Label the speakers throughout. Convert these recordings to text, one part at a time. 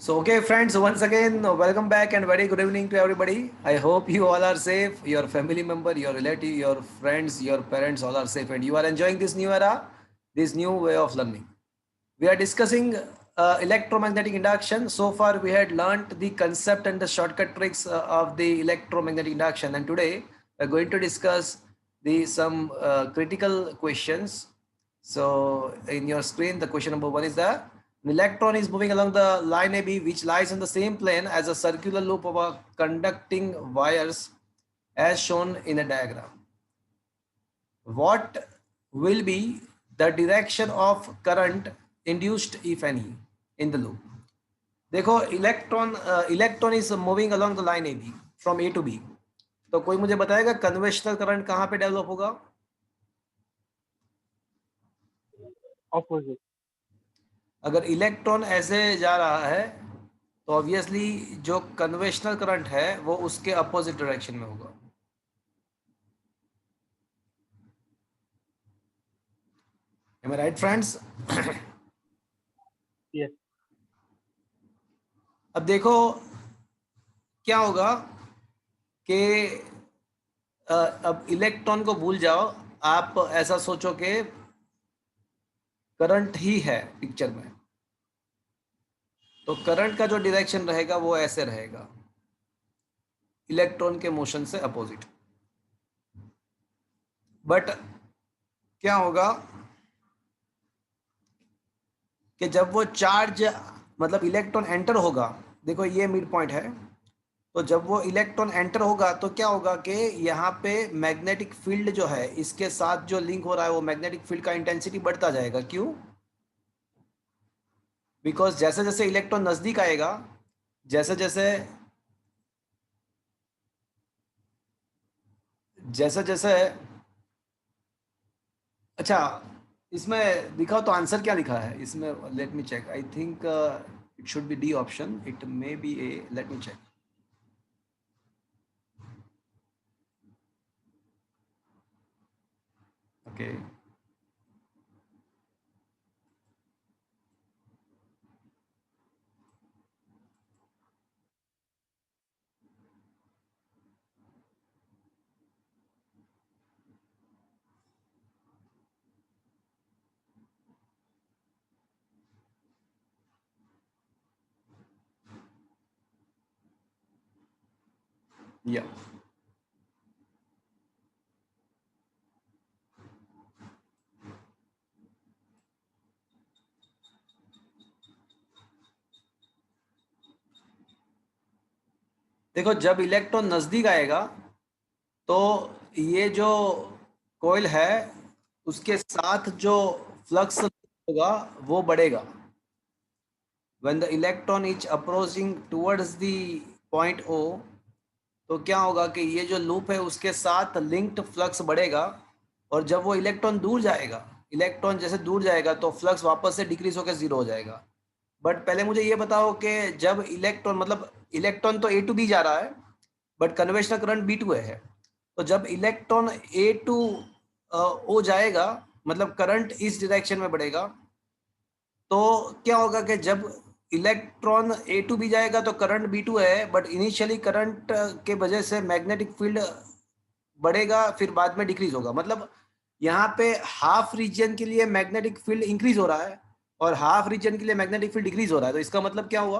Speaker 1: So, okay, friends, once again, welcome back and very good evening to everybody. I hope you all are safe, your family member, your relative, your friends, your parents all are safe, and you are enjoying this new era, this new way of learning. We are discussing electromagnetic induction. So far, we had learned the concept and the shortcut tricks of the electromagnetic induction, and today we're going to discuss the some critical questions. So, in your screen, the question number one is the an electron is moving along the line AB, which lies on the same plane as a circular loop of a conducting wires, as shown in a diagram. What will be the direction of current induced, if any, in the loop? देखो, electron is moving along the line A B from A to B. तो कोई मुझे बताएगा conventional current कहाँ पे develop होगा?
Speaker 2: Opposite.
Speaker 1: अगर electron ऐसे जा रहा है तो ऑब्वियसली जो कन्वेंशनल करंट है वो उसके अपोजिट डायरेक्शन में होगा. Am I right, friends?
Speaker 2: Yes.
Speaker 1: अब देखो क्या होगा कि अब इलेक्ट्रॉन को भूल जाओ, आप ऐसा सोचो कि करंट ही है पिक्चर में, तो करंट का जो डायरेक्शन रहेगा वो ऐसे रहेगा, इलेक्ट्रॉन के मोशन से अपोजिट. बट क्या होगा कि जब वो चार्ज मतलब इलेक्ट्रॉन एंटर होगा, देखो ये मिड पॉइंट है, तो जब वो इलेक्ट्रॉन एंटर होगा तो क्या होगा कि यहाँ पे मैग्नेटिक फील्ड जो है इसके साथ जो लिंक हो रहा है वो मैग्नेटिक फील्ड का इंटेंसिटी बढ़ता जाएगा. क्यों? बिकॉज जैसे जैसे इलेक्ट्रॉन नजदीक आएगा, जैसे जैसे जैसे जैसे अच्छा, इसमें दिखाओ तो आंसर क्या लिखा है इसमें. Let me check. I think it should be D option. It may be A. Let me check. Okay, या देखो, जब इलेक्ट्रॉन नजदीक आएगा तो ये जो कोयल है उसके साथ जो फ्लक्स होगा वो बढ़ेगा. when the electron is approaching towards the point O, तो क्या होगा कि ये जो लूप है उसके साथ लिंक्ड फ्लक्स बढ़ेगा, और जब वो इलेक्ट्रॉन दूर जाएगा, इलेक्ट्रॉन जैसे दूर जाएगा तो फ्लक्स वापस से डिक्रीज होकर जीरो हो जाएगा. बट पहले मुझे ये बताओ कि जब इलेक्ट्रॉन मतलब इलेक्ट्रॉन तो ए टू बी जा रहा है but conventional current B to है, तो जब इलेक्ट्रॉन ए टू ओ जाएगा मतलब करंट इस डायरेक्शन में बढ़ेगा, तो क्या होगा कि जब इलेक्ट्रॉन ए टू बी जाएगा तो करंट बी टू है, बट इनिशियली करंट के वजह से मैग्नेटिक फील्ड बढ़ेगा फिर बाद में डिक्रीज होगा. मतलब यहाँ पे हाफ रीजन के लिए मैग्नेटिक फील्ड इंक्रीज हो रहा है और हाफ रीजन के लिए मैग्नेटिक फील्ड डिक्रीज हो रहा है. तो इसका मतलब क्या हुआ?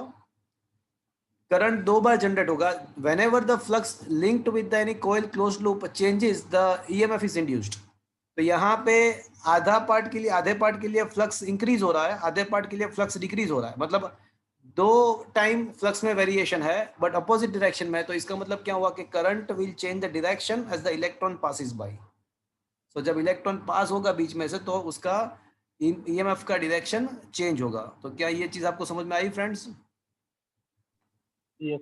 Speaker 1: करंट दो बार जनरेट होगा. Whenever the flux linked with any coil close loop changes the EMF is induced. तो यहाँ पे आधे पार्ट के लिए फ्लक्स इंक्रीज हो रहा है, आधे पार्ट के लिए फ्लक्स डिक्रीज हो रहा है. मतलब दो टाइम फ्लक्स में वेरिएशन है बट अपोजिट डायरेक्शन में. तो इसका मतलब क्या हुआ कि current will change the direction as the electron passes by. So जब इलेक्ट्रॉन पास होगा बीच में से तो उसका ईएमएफ का डायरेक्शन चेंज होगा. तो क्या ये चीज आपको समझ में आई फ्रेंड्स?
Speaker 2: यस।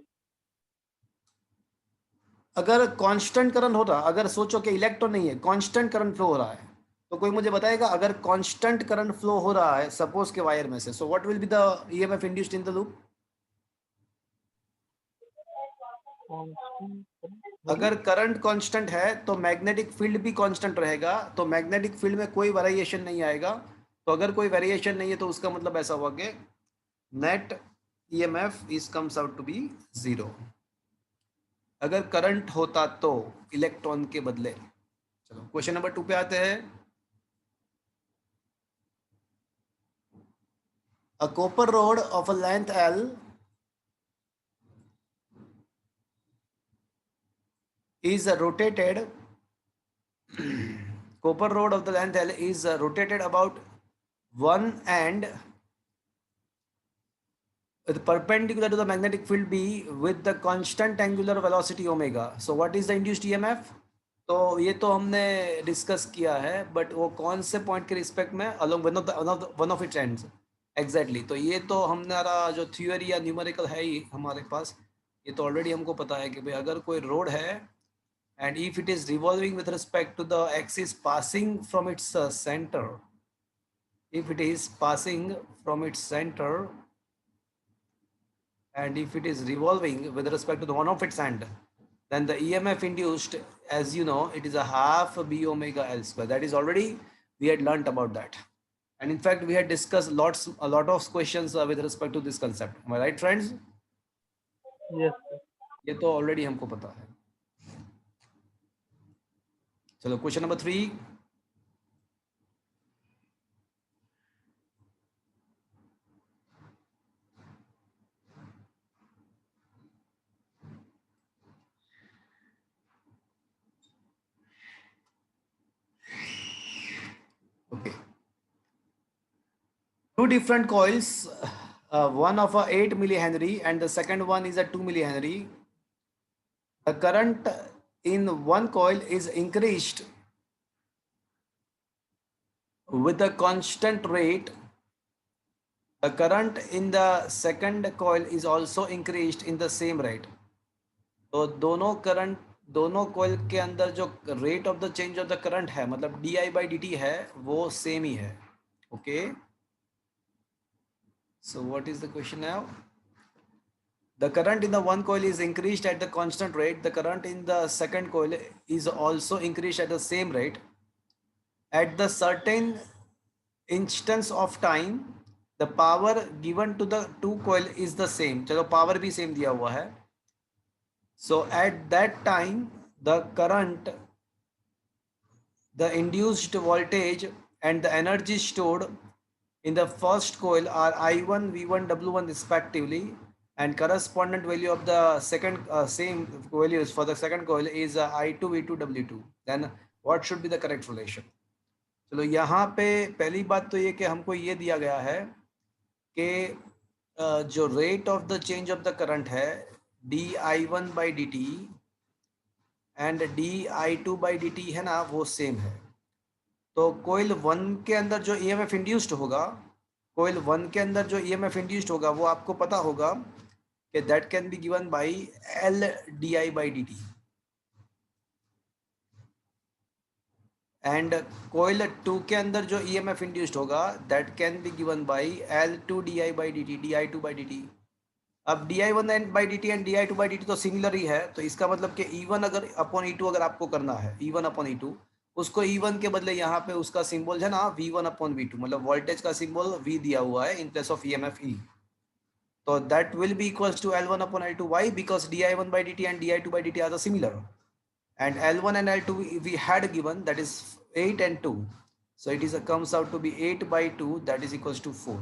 Speaker 1: अगर कांस्टेंट करंट होता, अगर सोचो कि इलेक्ट्रॉन नहीं है, कांस्टेंट करंट फ्लो हो रहा है, तो कोई मुझे बताएगा अगर कांस्टेंट करंट फ्लो हो रहा है सपोज के वायर में से, so what will be the EMF induced in the loop? अगर करंट कांस्टेंट है तो मैग्नेटिक फील्ड भी कांस्टेंट रहेगा, तो मैग्नेटिक फील्ड में कोई वेरिएशन नहीं आएगा. तो अगर कोई वेरिएशन नहीं है तो उसका मतलब ऐसा हुआ कि net EMF is comes out to be 0 अगर करंट होता तो इलेक्ट्रॉन के बदले। चलो क्वेश्चन नंबर 2 पे आते हैं। A copper rod of a length L is rotated. Copper rod of the length L is rotated about one end with perpendicular to the magnetic field B with the constant angular velocity omega. So what is the induced EMF? तो ये तो हमने discuss किया है, but वो कौन से point के रिस्पेक्ट में along one of its ends exactly. तो ये तो हमारा जो थ्योरी या न्यूमेरिकल है ही हमारे पास, ये तो ऑलरेडी हमको पता है कि भाई अगर कोई रोड है and if it is revolving with respect to the axis passing from its center, if it is passing from its center and if it is revolving with respect to the one of its end, then the EMF induced, as you know, it is a half B omega L square. That is already we had learnt about that, and in fact we had discussed a lot of questions with respect to this concept. Am I right, friends?
Speaker 2: Yes, sir.
Speaker 1: ये तो already हमको पता है। चलो question number 3। Okay. Two different coils, one of a 8 millihenry and the second one is a 2 millihenry. The current in one coil is increased with a constant rate. The current in the second coil is also increased in the same rate. तो दोनों coil के अंदर जो rate of the change of the current है, मतलब di/dt है, वो same ही है। Okay, so what is the question now? The current in the one coil is increased at the constant rate. The current in the second coil is also increased at the same rate. At the certain instance of time, the power given to the two coil is the same. चलो power भी same दिया हुआ है। So at that time, the current, the induced voltage and the energy stored in the first coil are I1, V1, W1 respectively, and correspondent value of the second same values for the second coil is I2, V2, W2. Then what should be the correct relation? चलो यहाँ पे पहली बात तो ये कि हमको ये दिया गया है कि जो rate of the change of the current है di1/dt एंड di2/dt है ना, वो सेम है। तो कोइल 1 के अंदर जो EMF इंड्यूस्ड होगा, कोइल 1 के अंदर जो EMF इंड्यूस्ड होगा वो आपको पता होगा कि that can be given by L di/dt, and coil 2 के अंदर जो EMF इंड्यूस्ड होगा that can be given by L2 di/dt, di2/dt। अब di1/dt एंड di2/dt तो सिमिलर ही है, तो इसका मतलब कि E1 अगर अपॉन E2 अगर आपको करना है, E1 अपॉन E2, उसको E1 के बदले यहाँ पे उसका सिंबल है ना V1 अपॉन V2, मतलब वोल्टेज का सिंबल V दिया हुआ है in place of EMF E। तो that will be equals to L1 upon L2। Why? Because di1/dt and di2/dt are the similar, and L1 and L2 we had given, that is 8 and 2, so it is comes out to be 8/2, that is equals to 4।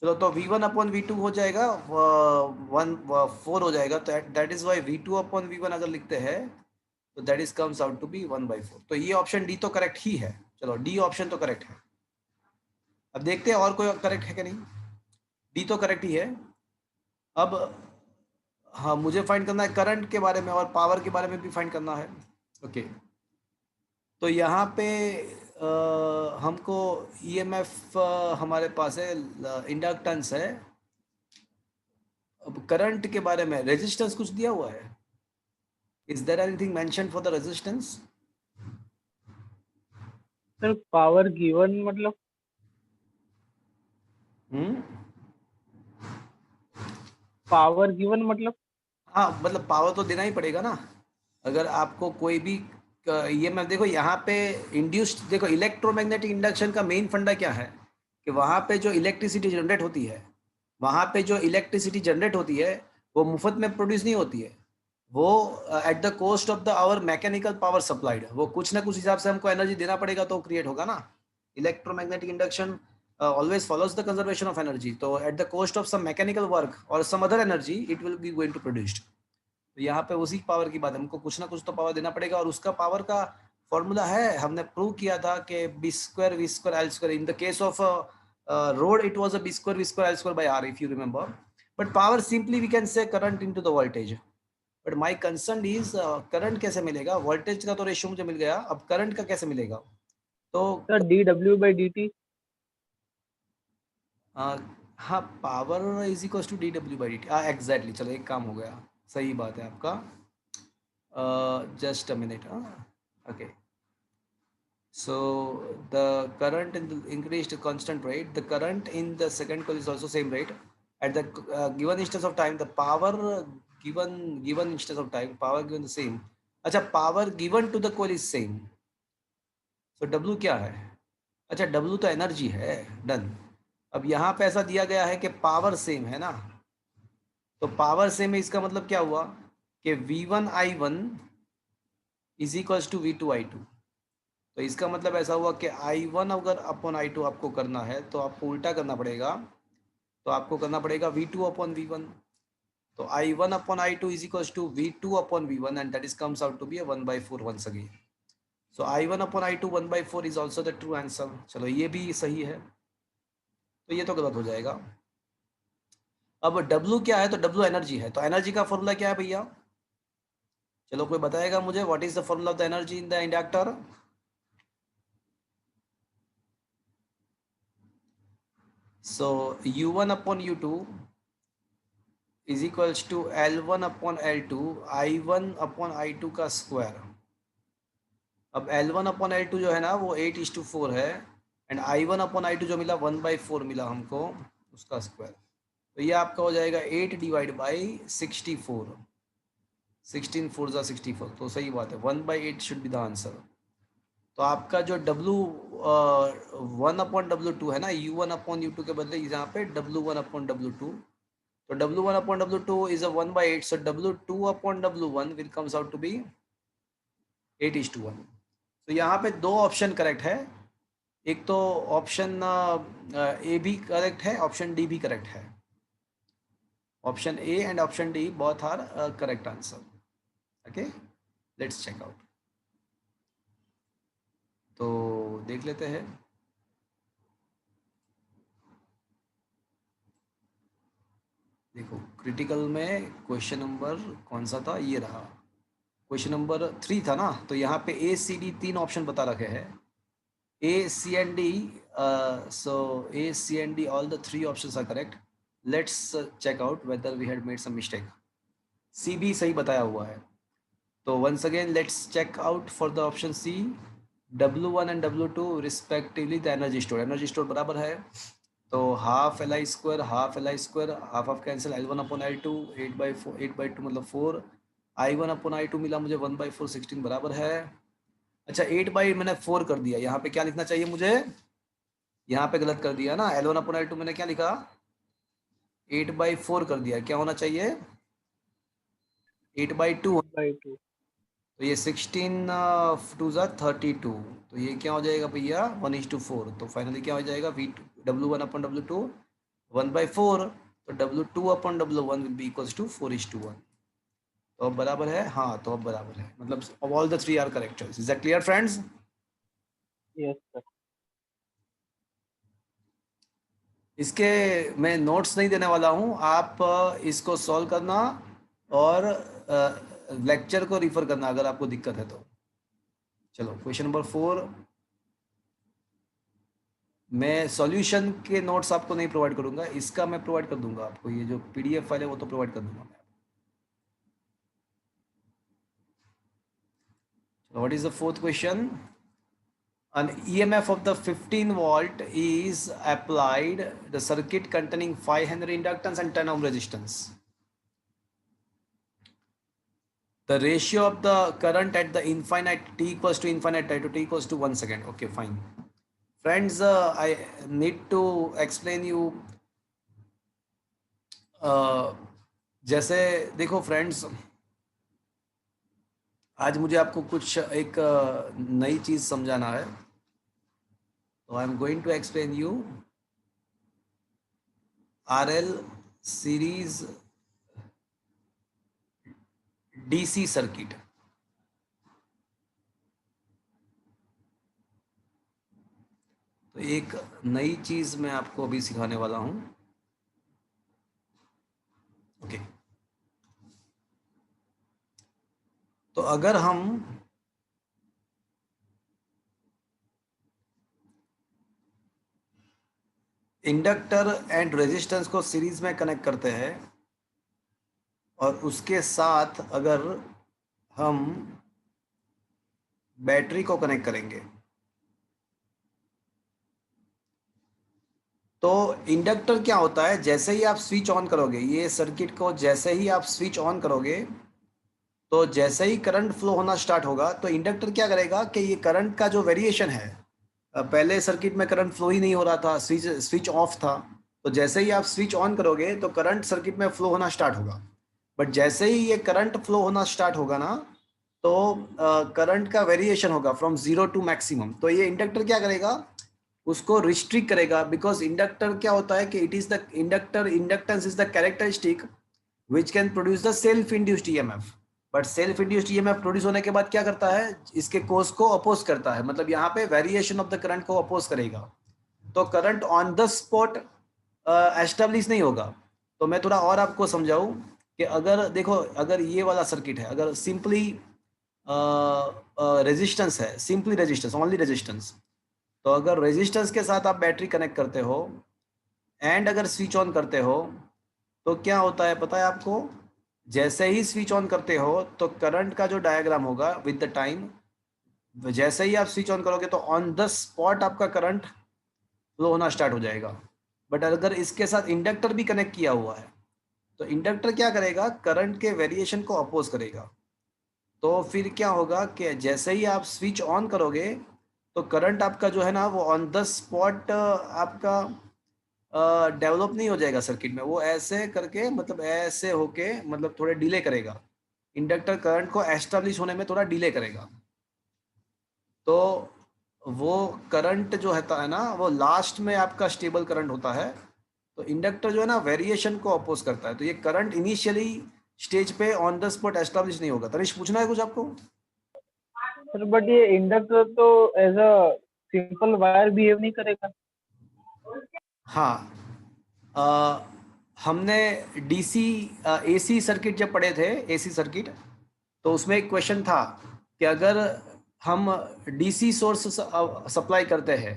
Speaker 1: चलो तो V1 upon V2 हो जाएगा 4 हो जाएगा, तो that is why V2 upon V1 अगर लिखते हैं तो that is comes out to be 1/4। तो ये ऑप्शन डी तो करेक्ट ही है। चलो डी ऑप्शन तो करेक्ट है। अब देखते हैं और कोई करेक्ट है कि नहीं। डी तो करेक्ट ही है। अब हाँ, मुझे फाइंड करना है करंट के बारे में और पावर के बारे में भी फाइंड करना है। ओके, तो यहाँ पे हमको EMF हमारे पास है, इंडक्टेंस है। अब करंट के बारे में रेजिस्टेंस कुछ दिया हुआ है? Is there anything mention for the resistance?
Speaker 2: Sir power given मतलब पावर गिवन मतलब
Speaker 1: हाँ, मतलब पावर तो देना ही पड़ेगा ना। अगर आपको कोई भी ये मैं देखो यहाँ पे इंड्यूस्ड, देखो इलेक्ट्रोमैग्नेटिक इंडक्शन का मेन फंडा क्या है कि वहाँ पे जो इलेक्ट्रिसिटी जनरेट होती है वहां पे जो इलेक्ट्रिसिटी जनरेट होती है वो मुफ्त में प्रोड्यूस नहीं होती है, वो at the cost of the our mechanical power supplied, वो कुछ ना कुछ हिसाब से हमको एनर्जी देना पड़ेगा तो क्रिएट होगा ना। Electromagnetic induction always follows the conservation of energy, तो at the cost of some mechanical work or some other energy it will be going to produced। तो यहाँ पे उसी पावर की बात है, हमको कुछ ना कुछ तो पावर देना पड़ेगा, और उसका पावर का फॉर्मूला है, हमने प्रूव किया था कि B square V square L square, in the case of rod it was a B square V square L square by R if you remember, but power simply we can say current into the voltage. But my concern is current कैसे मिलेगा, voltage का तो ratio मुझे मिल गया, अब current का कैसे मिलेगा? तो
Speaker 2: सर dw/dt।
Speaker 1: हाँ, power is equal to D W by D T, हाँ एग्जैक्टली, चलो एक काम हो गया, सही बात है आपका। just a minute, okay, so the current in the increased constant rate, the current in the second coil is also same rate at the given instance of time, the power given instance of time, power given the same, अच्छा power given to the coil is same, so W क्या है? अच्छा W तो energy है, done. अब यहाँ पे ऐसा दिया गया है कि पावर सेम है ना, तो पावर सेम है, इसका मतलब क्या हुआ कि V1I1 is equals to V2I2, तो इसका मतलब ऐसा हुआ कि I1 अगर अपॉन I2 आपको करना है तो आपको उल्टा करना पड़ेगा, तो आपको करना पड़ेगा V2 अपॉन V1, तो I1 upon I2 is equals to V2 upon V1 and that is comes out to be 1/4 once again, so I1 upon I2 1/4 is also the true answer. चलो ये भी सही है, तो ये तो गलत हो जाएगा। अब W क्या है, तो W एनर्जी है, तो एनर्जी का फॉर्मूला क्या है भैया? चलो कोई बताएगा मुझे, what is the formula of the energy in the inductor? So U1 upon U2 is equals to L1 upon L2 I1 upon I2 का स्क्वायर। अब L1 upon L2 जो है ना वो 8:4 है, एंड I1 upon I2 जो मिला 1/4 मिला हमको, उसका स्क्वायर, तो ये आपका हो जाएगा 8 डिवाइड बाई 64, 16 4 जा 64, तो सही बात है 1/8 शुड बी द आंसर। तो आपका जो W 1/W2 है ना, U1 upon U2 के बदले यहाँ पे W1 upon W2, so W1 upon W2 is a 1/8, so W2 upon W1 will comes out to be 8:1। तो यहाँ पे दो ऑप्शन करेक्ट है, एक तो ऑप्शन ए भी करेक्ट है, ऑप्शन डी भी करेक्ट है, option A and option D both are correct answer. Okay, let's check out, तो देख लेते हैं। देखो क्रिटिकल में क्वेश्चन नंबर कौन सा था, ये रहा क्वेश्चन नंबर 3 था ना, तो यहाँ पे ए सी डी 3 ऑप्शन बता रखे हैं, A, C and D, so A, C and D, all the 3 options are correct. Let's check out whether we had made some mistake. C भी सही बताया हुआ है, तो once again let's check out for the option C, W1 and W2 respectively the energy stored, energy stored बराबर है, तो half Li square half Li square, half of cancel L1 upon L2 8/4, 8/2 मतलब 4, I1 अपॉन I2 मिला मुझे 1/4 16 बराबर है। अच्छा 8/8 मैंने 4 कर दिया, यहाँ पे क्या लिखना चाहिए मुझे, यहाँ पे गलत कर दिया ना, L1 अपॉन L2 मैंने क्या लिखा 8/4 कर दिया, क्या होना चाहिए 8/2,
Speaker 2: 2/2।
Speaker 1: तो ये 16 2 जा 32, तो ये क्या हो जाएगा भैया 1:4, तो फाइनली क्या हो जाएगा W1 अपॉन W2 1/4, तो W2 upon W1 will be equals to 4:1, तो अब बराबर है, हाँ तो अब बराबर है, मतलब all the 3 are correct choice. Is that clear friends?
Speaker 2: Yes sir.
Speaker 1: इसके मैं नोट्स नहीं देने वाला हूँ, आप इसको सॉल्व करना और लेक्चर को रिफर करना अगर आपको दिक्कत है तो। चलो क्वेश्चन नंबर 4, मैं सॉल्यूशन के नोट्स आपको नहीं प्रोवाइड करूंगा, इसका मैं प्रोवाइड कर दूंगा आपको, ये जो पीडीएफ फाइल है वो तो प्रोवाइड कर दूंगा मैं। What is the fourth question? An EMF of the 15 volt is applied the circuit containing 5 Henry inductance and 10 ohm resistance. The ratio of the current at the infinite t equals to infinite to t equals to 1 second. Okay, fine. Friends, I need to explain you जैसे देखो friends, आज मुझे आपको कुछ एक नई चीज़ समझाना है, तो I am going to explain you RL series DC circuit. तो एक नई चीज़ मैं आपको अभी सिखाने वाला हूँ। ओके, तो अगर हम इंडक्टर एंड रेजिस्टेंस को सीरीज में कनेक्ट करते हैं और उसके साथ अगर हम बैटरी को कनेक्ट करेंगे, तो इंडक्टर क्या होता है, जैसे ही आप स्विच ऑन करोगे, ये सर्किट को जैसे ही आप स्विच ऑन करोगे, तो जैसे ही करंट फ्लो होना स्टार्ट होगा, तो इंडक्टर क्या करेगा कि ये करंट का जो वेरिएशन है, पहले सर्किट में करंट फ्लो ही नहीं हो रहा था, स्विच स्विच ऑफ था, तो जैसे ही आप स्विच ऑन करोगे तो करंट सर्किट में फ्लो होना स्टार्ट होगा। बट जैसे ही ये करंट फ्लो होना स्टार्ट होगा ना, तो करंट का वेरिएशन होगा फ्रॉम जीरो टू मैक्सिमम। तो ये इंडक्टर क्या करेगा, उसको रिस्ट्रिक्ट करेगा, बिकॉज इंडक्टर क्या होता है कि it is the inductor inductance is the characteristic which can produce the self induced EMF. But self induced EMF produce होने के बाद क्या करता है, इसके कोर्स को अपोज करता है, मतलब यहाँ पे वेरिएशन ऑफ द करंट को अपोज करेगा, तो current on the spot establish नहीं होगा। तो मैं थोड़ा और आपको समझाऊं कि अगर देखो, अगर ये वाला सर्किट है, अगर सिंपली रेजिस्टेंस है, सिंपली रेजिस्टेंस, ओनली रेजिस्टेंस, तो अगर रेजिस्टेंस के साथ आप बैटरी कनेक्ट करते हो एंड अगर स्विच ऑन करते हो, तो क्या होता है पता है आपको, जैसे ही स्विच ऑन करते हो तो करंट का जो डायग्राम होगा विद द टाइम, जैसे ही आप स्विच ऑन करोगे तो ऑन द स्पॉट आपका करंट फ्लो होना स्टार्ट हो जाएगा। बट अगर इसके साथ इंडक्टर भी कनेक्ट किया हुआ है, तो इंडक्टर क्या करेगा, करंट के वेरिएशन को अपोज करेगा। तो फिर क्या होगा कि जैसे ही आप स्विच ऑन करोगे, तो करंट आपका जो है ना, वो ऑन द स्पॉट आपका डेवलप नहीं हो जाएगा सर्किट में, वो ऐसे करके, मतलब ऐसे होके, मतलब थोड़े डिले करेगा। इंडक्टर करंट को एस्टेब्लिश होने में थोड़ा डिले करेगा। तो वो करंट जो होता है ना, वो लास्ट में आपका स्टेबल करंट होता है। तो इंडक्टर जो है ना, वेरिएशन को अपोज करता है, तो ये करंट इनिशियली स्टेज पे ऑन द स्पॉट एस्टेब्लिश नहीं होगा। तनिष, पूछना है कुछ आपको?
Speaker 2: सर बट ये इंडक्टर तो as a simple wire behave नहीं करेगा।
Speaker 1: हाँ, अ, हमने डीसी एसी सर्किट जब पढ़े थे, एसी सर्किट, तो उसमें एक क्वेश्चन था कि अगर हम डीसी सोर्स सप्लाई करते हैं,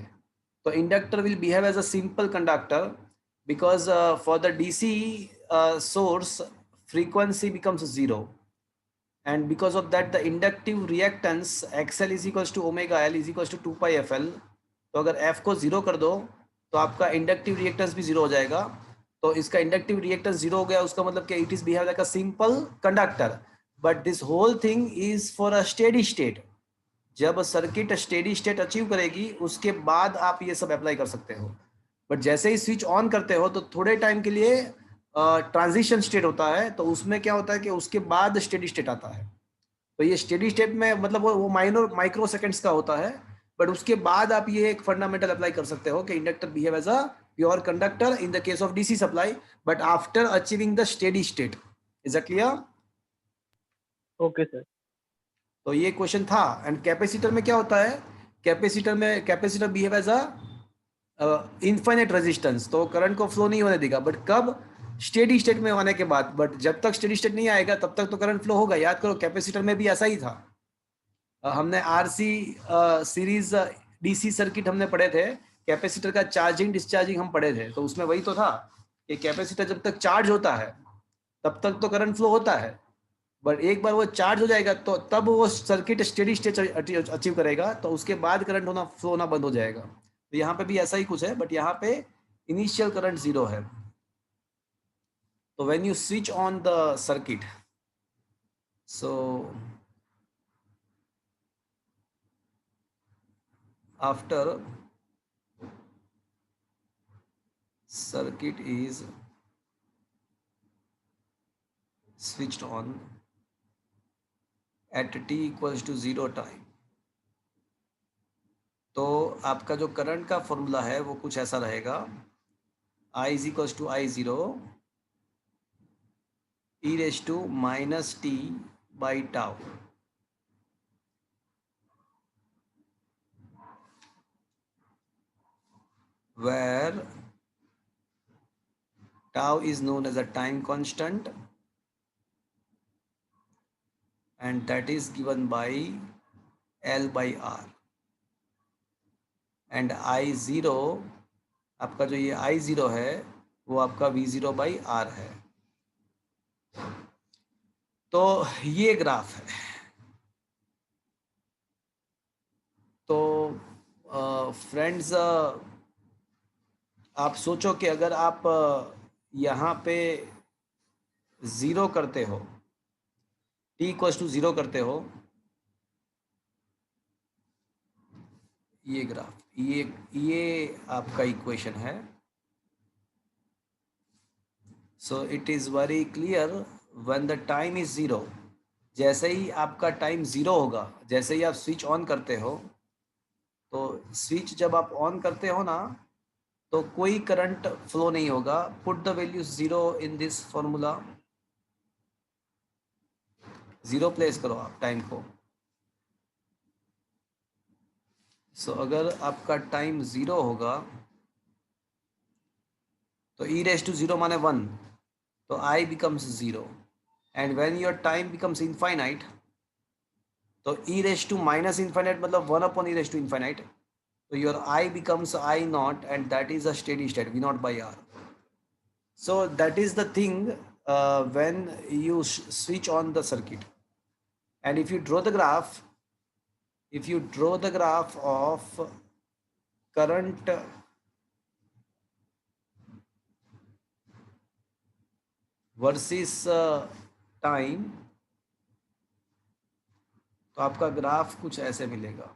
Speaker 1: तो inductor will behave as a simple conductor, because for the DC source frequency becomes zero, and because of that the inductive reactance xl is equals to omega l is equals to 2 pi fl। तो अगर f को zero कर दो, तो आपका inductive reactance भी zero हो जाएगा। तो इसका इंडक्टिव रिएक्टेंस जीरो हो गया, उसका मतलब कि it is behave like a simple conductor. But this whole thing is for a steady state. जब सर्किट स्टेडी स्टेट अचीव करेगी, उसके बाद आप ये सब अप्लाई कर सकते हो। बट जैसे ही स्विच ऑन करते हो, तो थोड़े टाइम के लिए ट्रांजिशन स्टेट होता है, तो उसमें क्या होता है कि उसके बाद स्टेडी स्टेट आता है। तो ये स्टेडी स्टेट में मतलब वो माइनर माइक्रो सेकेंड्स का होता है। बट उसके बाद आप ये एक फंडामेंटल अप्लाई कर सकते हो कि inductor behave as a pure conductor in the case of DC supply, but after achieving the steady state. Is it clear?
Speaker 2: Okay sir.
Speaker 1: तो ये क्वेश्चन था। एंड कैपेसिटर में क्या होता है, capacitor behave as a infinite resistance, तो current को flow नहीं होने देगा, बट कब, स्टेडी स्टेट में होने के बाद। बट जब तक स्टेडी स्टेट नहीं आएगा, तब तक तो करंट फ्लो होगा। याद करो, कैपेसिटर में भी ऐसा ही था। हमने आरसी सीरीज डीसी सर्किट हमने पढ़े थे, कैपेसिटर का चार्जिंग डिस्चार्जिंग हम पढ़े थे, तो उसमें वही तो था कि कैपेसिटर जब तक चार्ज होता है, तब तक तो करंट फ्लो होता है। बट एक बार वो चार्ज हो जाएगा, तो तब वो सर्किट स्टेडी स्टेट अचीव करेगा, तो उसके बाद करंट होना, फ्लो होना बंद हो जाएगा। तो यहाँ पे भी ऐसा ही कुछ है, बट यहाँ पे इनिशियल करंट जीरो है। तो when you switch on the circuit, so after circuit is switched on at t equals to 0 time, तो आपका जो करंट का फॉर्मूला है वो कुछ ऐसा रहेगा, I is equals to I0 e raise to minus T by tau, where tau is known as a time constant and that is given by L by R, and I0, आपका जो ये I0 है वो आपका V0 by R है। तो ये graph है। तो फ्रेंड्स, आप सोचो कि अगर आप यहाँ पे 0 करते हो, t इक्वल्स टू 0 करते हो, ये ग्राफ, ये आपका इक्वेशन है। So it is very clear, when the time is 0, जैसे ही आपका टाइम 0 होगा, जैसे ही आप स्विच ऑन करते हो, तो स्विच जब आप ऑन करते हो ना, तो कोई करंट फ्लो नहीं होगा। Put the value 0 in this formula, 0 place करो आप टाइम को। सो अगर आपका टाइम 0 होगा तो e रेज टू 0 माने 1, तो I becomes 0, and when your time becomes infinite, तो e raise to minus infinite मतलब 1 upon e raise to infinite, तो your I becomes I naught, and that is a steady state V naught by R. So that is the thing when you switch on the circuit, and if you draw the graph, of current versus time, तो आपका graph कुछ ऐसे मिलेगा।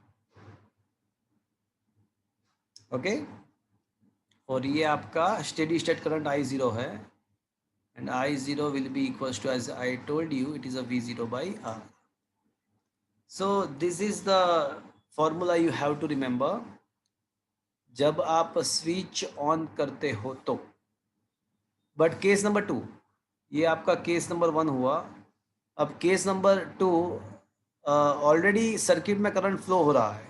Speaker 1: Okay, और ये आपका steady state current I0 है, and I0 will be equals to, as I told you, it is a V0 by R. So this is the formula you have to remember जब आप switch on करते हो तो। But case number 2, ये आपका case number 1 हुआ। अब case number 2, already circuit में करंट फ्लो हो रहा है,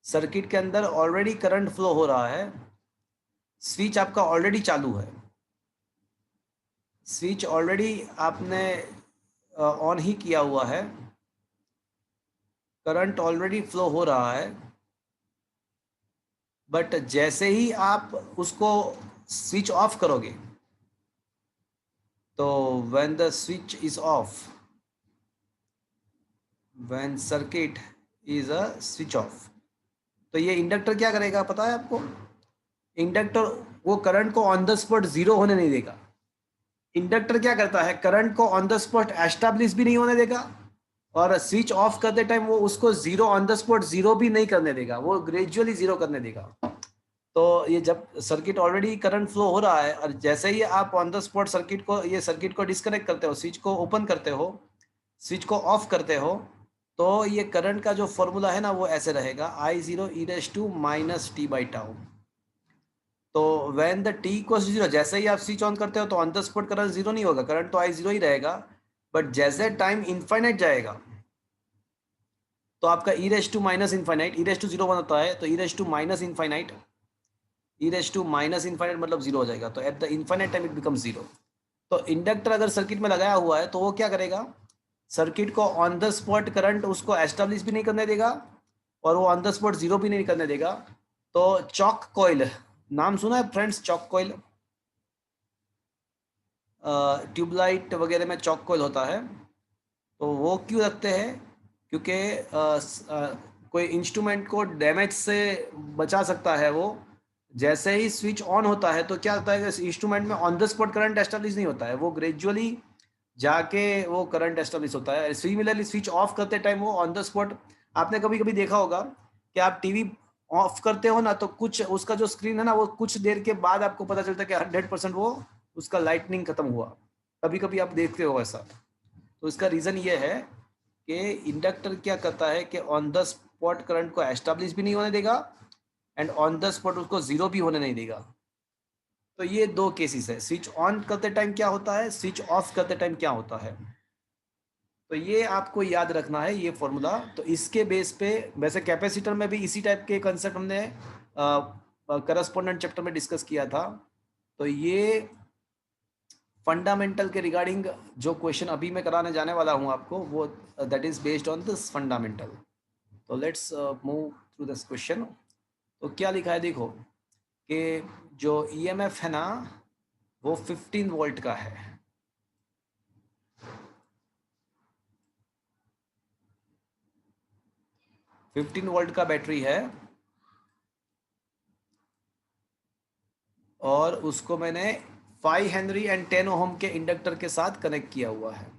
Speaker 1: सर्किट के अंदर ऑलरेडी करंट फ्लो हो रहा है, स्विच आपका ऑलरेडी चालू है, स्विच ऑलरेडी आपने ऑन ही किया हुआ है, करंट ऑलरेडी फ्लो हो रहा है, बट जैसे ही आप उसको स्विच ऑफ करोगे, तो when the switch is of, when circuit is a switch off, तो ये इंडक्टर क्या करेगा पता है आपको? इंडक्टर वो करंट को ऑन द स्पॉट 0 होने नहीं देगा। इंडक्टर क्या करता है? करंट को ऑन द स्पॉट एस्टैब्लिश भी नहीं होने देगा, और स्विच ऑफ करते टाइम वो उसको 0 ऑन द स्पॉट 0 भी नहीं करने देगा, वो ग्रेजुअली 0 करने देगा। तो ये जब सर्किट ऑलरेडी करंट फ्लो हो रहा है, और जैसे ही आप ऑन द स्पॉट सर्किट को डिस्कनेक्ट करते हो, स्विच को ओपन करते हो, स्विच को ऑफ करते हो, तो ये करंट का जो फॉर्मूला है ना वो ऐसे रहेगा, I0 e raise to minus T by tau. तो when the t equals to 0, जैसे ही आप स्विच ऑन करते हो तो ऑन द स्पॉट करंट 0 नहीं होगा, करंट तो I0 ही रहेगा, बट जैसे टाइम इनफाइनाइट जाएगा तो आपका e raise to minus infinite, e raise to 0 बनता है, तो e raise to minus infinite, e raise to minus infinite मतलब 0 हो जाएगा, तो at the infinite time it becomes 0। तो इंडक्टर अगर सर्किट में लगाया हुआ है तो वो क्या करेगा? सर्किट को ऑन द स्पॉट करंट उसको एस्टैब्लिश भी नहीं करने देगा, और वो ऑन द स्पॉट 0 भी नहीं करने देगा। तो चॉक कॉइल, नाम सुना है फ्रेंड्स चॉक कॉइल? ट्यूबलाइट वगैरह में चॉक कॉइल होता है, तो वो क्यों रखते हैं? क्योंकि कोई इंस्ट्रूमेंट को डैमेज से बचा सकता है वो। जैसे ही स्विच ऑन होता है तो क्या होता है कि इंस्ट्रूमेंट में on the spot current establish नहीं होता है, वो ग्रेजुअली जाके वो करंट एस्टैब्लिश होता है। सिमिलरली स्विच ऑफ करते टाइम वो ऑन द स्पॉट, आपने कभी कभी देखा होगा कि आप टीवी ऑफ करते हो ना, तो कुछ उसका जो स्क्रीन है ना, वो कुछ देर के बाद आपको पता चलता है कि 100% वो उसका लाइटनिंग खत्म हुआ। कभी कभी आप देखते हो ऐसा। तो इसका रीज़न ये है कि इंडक्टर क्या करता है कि ऑन द स्पॉट करंट को एस्टैब्लिश भी नहीं होने देगा एंड ऑन द स्पॉट उसको ज़ीरो भी होने नहीं देगा। तो ये दो केसेस है, स्विच ऑन करते टाइम क्या होता है, स्विच ऑफ करते टाइम क्या होता है। तो ये आपको याद रखना है ये फॉर्मूला। तो इसके बेस पे, वैसे कैपेसिटर में भी इसी टाइप के कंसेप्ट हमने करस्पॉन्डेंट चैप्टर में डिस्कस किया था। तो ये फंडामेंटल के रिगार्डिंग जो क्वेश्चन अभी मैं कराने जाने वाला हूँ आपको, वो that is based on this fundamental. तो let's move through this question. तो क्या लिखा है देखो कि जो ईएमएफ है ना वो 15 वोल्ट का है। 15 वोल्ट का बैटरी है और उसको मैंने 5 हेनरी एंड 10 ओहम के इंडक्टर के साथ कनेक्ट किया हुआ है।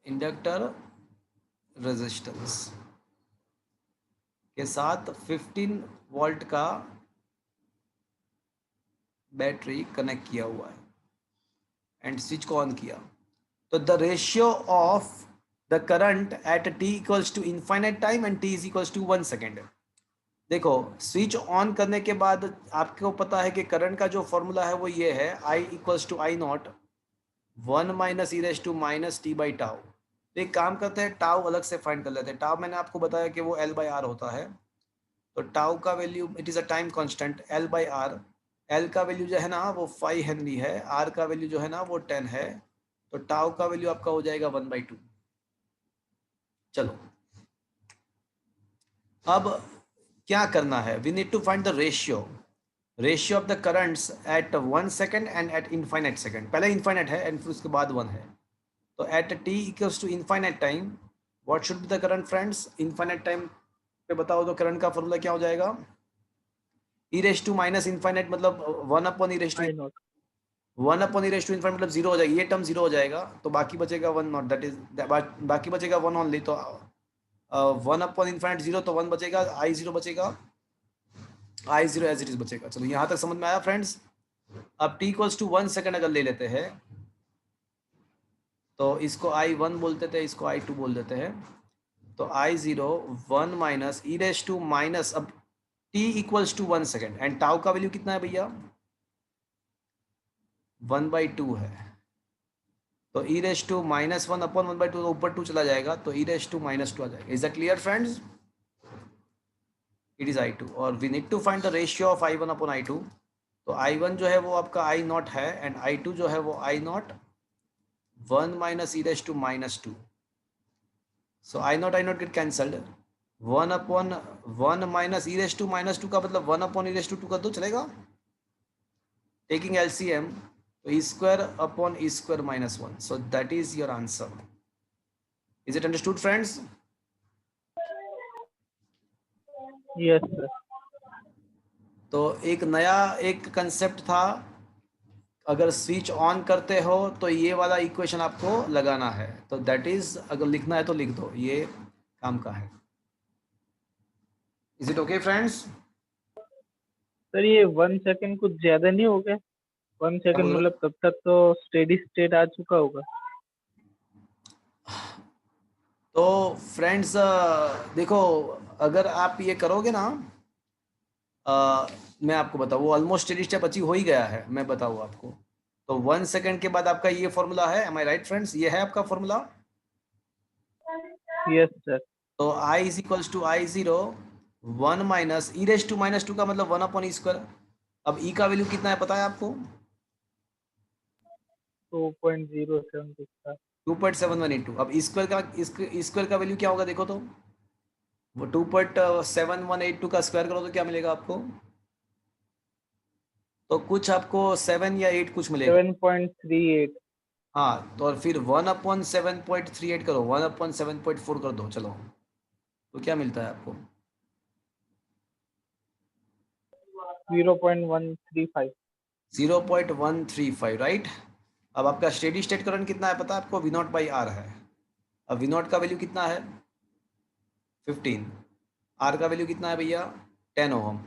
Speaker 1: इंडक्टर रेजिस्टेंस के साथ 15 वोल्ट का बैटरी कनेक्ट किया हुआ है एंड स्विच को ऑन किया। तो the ratio of the current at t equals to infinite time and t is equals to 1 second. देखो स्विच ऑन करने के बाद आपको पता है कि करंट का जो फॉर्मूला है वो ये है, I equals to I naught 1 minus E raise to minus T by tau. एक काम करते हैं, टाउ अलग से फाइंड कर लेते हैं। टाउ मैंने आपको बताया कि वो L बाई आर होता है। तो टाउ का value, it is a time constant L by R. L का वैल्यू जो है ना वो 5 हेनरी है, आर का वैल्यू जो है ना वो 10 है। तो टाउ का वैल्यू आपका हो जाएगा 1/2। चलो अब क्या करना है, we need to find the ratio of the currents at 1 second and at infinite second. पहले इनफाइनाइट है एंड फिर उसके बाद 1 है। तो at t equals to infinite time what should be the current friends. Infinite time पे बताओ तो करंट का फॉर्मूला क्या हो जाएगा, E raise to minus infinite मतलब 1 upon E raise to,
Speaker 2: I naught.
Speaker 1: 1 upon E raise to infinite मतलब zero हो जाएगी, ये टर्म जीरो हो जाएगा। तो बाकी बचेगा 1 नॉट, दैट इज बाकी बचेगा 1 ओनली। तो 1 अपॉन इनफाइनाइट जीरो, तो 1 बचेगा, आई जीरो बचेगा, आई जीरो एज इट इज बचेगा। चलो यहाँ तक समझ में आया फ्रेंड्स। अब t इक्वल्स टू 1 सेकेंड अगर ले लेते हैं तो इसको I1 बोलते थे, इसको I2 बोल देते हैं। तो I0 1 minus E raise to minus, अब t equals to 1 second and tau का वैल्यू कितना है भैया 1/2 है। तो E raise to minus 1 upon 1/2, ऊपर 2 चला जाएगा तो ई रेज टू माइनस 2 आ जाएगा। Is that clear friends. It is I2 और we need to find the ratio of I1 upon I2। तो I1 जो है वो आपका I नॉट है एंड I2 जो है वो I naught 1 minus E raise to minus 2। So I naught get cancelled, 1 upon 1 minus E raise to minus 2 का मतलब 1 अपॉन ई रेज टू 2 कर दो चलेगा। टेकिंग LCM, तो e square upon e square minus 1। So that is your answer. Is it understood friends.
Speaker 2: Yes sir.
Speaker 1: तो एक नया एक कंसेप्ट था, अगर स्विच ऑन करते हो तो ये वाला इक्वेशन आपको लगाना है। तो दैट इज, अगर लिखना है तो लिख दो, ये काम का है। Is it okay friends.
Speaker 2: Sir ये 1 सेकंड कुछ ज्यादा नहीं हो गया? 1
Speaker 1: क्या
Speaker 2: सेकंड
Speaker 1: बोल
Speaker 2: मतलब तब तक तो स्टेडी स्टेट आ चुका होगा।
Speaker 1: तो फ्रेंड्स देखो, अगर आप ये करोगे ना, मैं आपको बताऊँ वो ऑलमोस्ट स्टेडी स्टेप अचीव हो ही गया है, मैं बताऊँ आपको। तो 1 सेकंड के बाद आपका ये फॉर्मूला है, एम आई राइट फ्रेंड्स, ये है आपका फॉर्मूला।
Speaker 2: Yes sir.
Speaker 1: तो I is equals to I0 1 minus E raise to minus 2 का मतलब 1 अपॉन ई स्क्वायर। अब ई का वैल्यू कितना है पता है आपको
Speaker 2: 2.07 था।
Speaker 1: 2.7182। अब स्क्वायर का वैल्यू क्या होगा देखो तो, वो 2.7182 का स्क्वायर करो तो क्या मिलेगा आपको, तो कुछ आपको 7 या 8 कुछ मिलेगा।
Speaker 2: 7.38।
Speaker 1: हाँ, तो और फिर 1/7.38 करो, 1/7.4 कर दो चलो, तो क्या मिलता है आपको
Speaker 2: 0.135।
Speaker 1: 0.135 राइट। अब आपका स्टेडी स्टेट करंट कितना है पता है आपको, V नॉट बाई आर है। अब V नॉट का वैल्यू कितना है 15, आर का वैल्यू कितना है भैया 10 ओहम।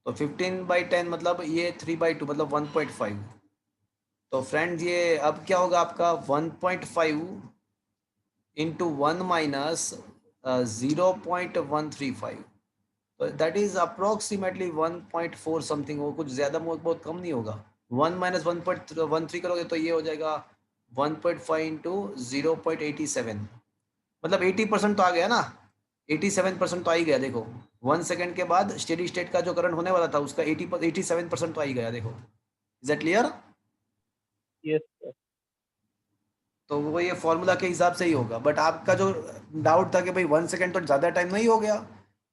Speaker 1: तो 15/10 मतलब ये 3/2 मतलब 1.5। तो फ्रेंड्स ये अब क्या होगा आपका 1.5 इंटू 1 माइनस 0.135, तो दैट इज अप्रोक्सीमेटली 1.4 समथिंग, वो कुछ ज़्यादा बहुत कम नहीं होगा। 1 माइनस 1.13 करोगे तो ये हो जाएगा 1.5 इंटू 0.87, मतलब 80% तो आ गया ना, 87% तो आ ही गया। देखो 1 सेकेंड के बाद स्टेडी स्टेट का जो करंट होने वाला था उसका 87% तो आ ही गया। देखो, is that clear?
Speaker 2: Yes sir.
Speaker 1: तो वो ये फॉर्मूला के हिसाब से ही होगा। बट आपका जो डाउट था कि भाई 1 सेकेंड तो ज़्यादा टाइम नहीं हो गया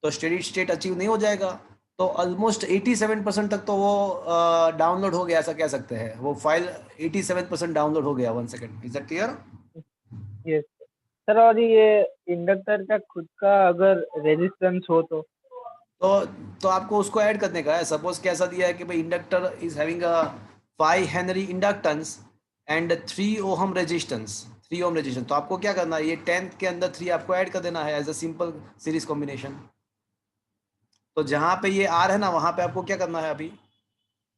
Speaker 1: तो स्टेडी स्टेट अचीव नहीं हो जाएगा, तो ऑलमोस्ट 87% तक तो वो डाउनलोड हो गया, ऐसा कह सकते हैं। वो फाइल 87% डाउनलोड हो गया 1 second. Is that clear?
Speaker 2: Yes sir. और ये इंडक्टर का खुद का अगर रेजिस्टेंस हो
Speaker 1: तो तो आपको उसको ऐड करने का है। सपोज कैसा दिया है कि भाई inductor is having a 5 Henry inductance and 3 ohm resistance, 3 ohm resistance, तो आपको क्या करना है, ये 10 के अंदर 3 आपको ऐड कर देना है as a simple series combination. तो जहाँ पे ये आर है ना, वहाँ पे आपको क्या करना है, अभी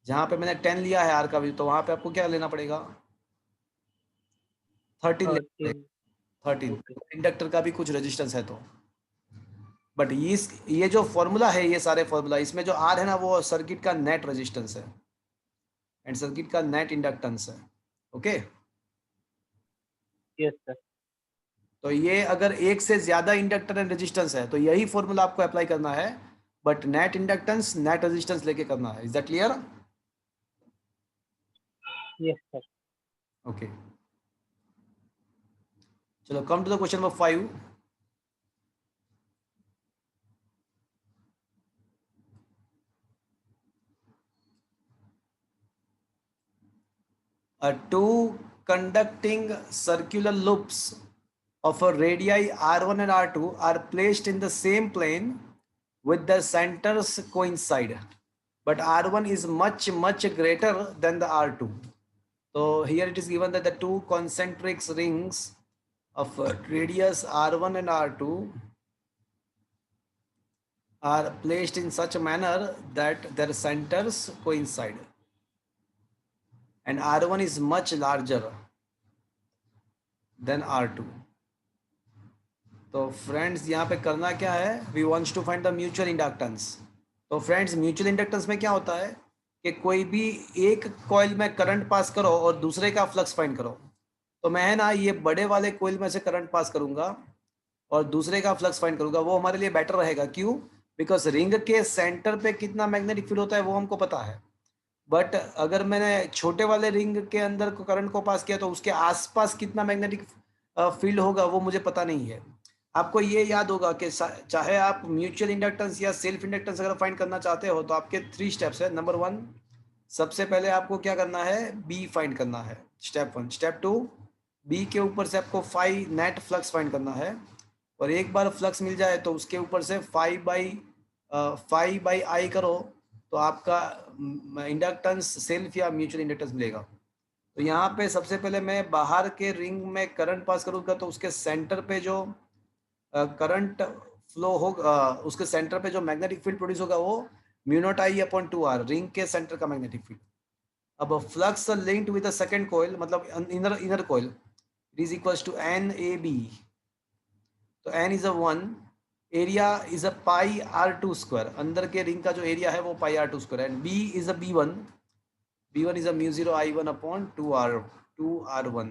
Speaker 1: जहाँ पे मैंने 10 लिया है आर का भी, तो वहाँ पे आपको क्या लेना पड़ेगा, 13 लेना पड़ेगा। 13
Speaker 2: ओके।
Speaker 1: इंडक्टर का भी कुछ रेजिस्टेंस है तो। बट ये जो फॉर्मूला है, ये सारे फॉर्मूला, इसमें जो आर है ना वो सर्किट का नेट रेजिस्टेंस है एंड सर्किट का नेट इंडक्टेंस है। Okay,
Speaker 2: yes sir.
Speaker 1: तो ये अगर एक से ज्यादा इंडक्टर एंड रेजिस्टेंस है तो यही फॉर्मूला आपको अप्लाई करना है, but net inductance net resistance लेके करना है। Is that clear?
Speaker 2: Yes sir.
Speaker 1: Okay, चलो come to the question number 5। Two conducting circular loops of a radii r1 and r2 are placed in the same plane with the centers coincide, but r1 is much greater than the r2. So here it is given that the two concentric rings of radius r1 and r2 are placed in such a manner that their centers coincide and r1 is much larger than r2. तो friends यहाँ पे करना क्या है, we wants to find the mutual inductance. तो friends mutual inductance में क्या होता है कि कोई भी एक कॉइल में करंट पास करो और दूसरे का फ्लक्स फाइंड करो। तो मैं है ना ये बड़े वाले कॉइल में से करंट पास करूंगा और दूसरे का फ्लक्स फाइंड करूंगा, वो हमारे लिए बेटर रहेगा। क्यों? बिकॉज रिंग के सेंटर पे कितना मैग्नेटिक फील्ड होता है वो हमको पता है, बट अगर मैंने छोटे वाले रिंग के अंदर को करंट को पास किया तो उसके आसपास कितना मैग्नेटिक फील्ड होगा वो मुझे पता नहीं है। आपको ये याद होगा कि चाहे आप म्यूचुअल इंडक्टेंस या सेल्फ इंडक्टेंस अगर फाइंड करना चाहते हो तो आपके 3 स्टेप्स है। नंबर 1, सबसे पहले आपको क्या करना है, बी फाइंड करना है, स्टेप 1। स्टेप 2, बी के ऊपर से आपको फाई नेट फ्लक्स फाइंड करना है, और एक बार फ्लक्स मिल जाए तो उसके ऊपर से फाई बाई आई करो तो आपका इंडक्टेंस सेल्फ या म्यूचुअल इंडक्टेंस मिलेगा। तो यहाँ पे सबसे पहले मैं बाहर के रिंग में करंट पास करूँगा तो उसके सेंटर पे जो करंट फ्लो होगा, उसके सेंटर पे जो मैग्नेटिक फील्ड प्रोड्यूस होगा वो mu naught i upon 2r, ring के सेंटर का मैग्नेटिक फील्ड। अब flux linked with the second coil, मतलब inner coil, it is equals to n a b. तो n is a 1, area is a pi r2 square, अंदर के रिंग का जो एरिया है वो pi r2 square, and b is a b1, b1 is a mu 0 i1 upon 2r1।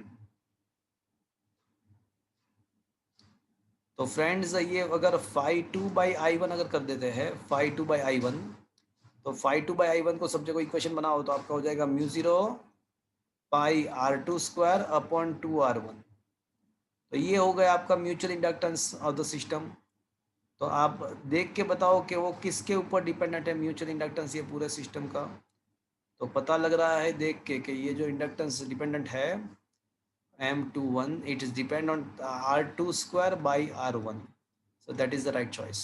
Speaker 1: तो friends ये अगर फाई 2 बाई i1 अगर कर देते हैं, फाई 2 बाई i1, तो फाई 2 बाई i1 को सब जगह इक्वेशन बनाओ तो आपका हो जाएगा म्यू 0 पाई r2 स्क्वायर अपॉन 2r1। तो ये हो गया आपका mutual inductance of the system. तो आप देख के बताओ कि वो किसके ऊपर डिपेंडेंट है म्यूचुअल इंडक्टेंस ये पूरे सिस्टम का। तो पता लग रहा है देख के कि ये जो इंडक्टेंस डिपेंडेंट है M21, it is depend on R2 square by R1. So that is the right choice.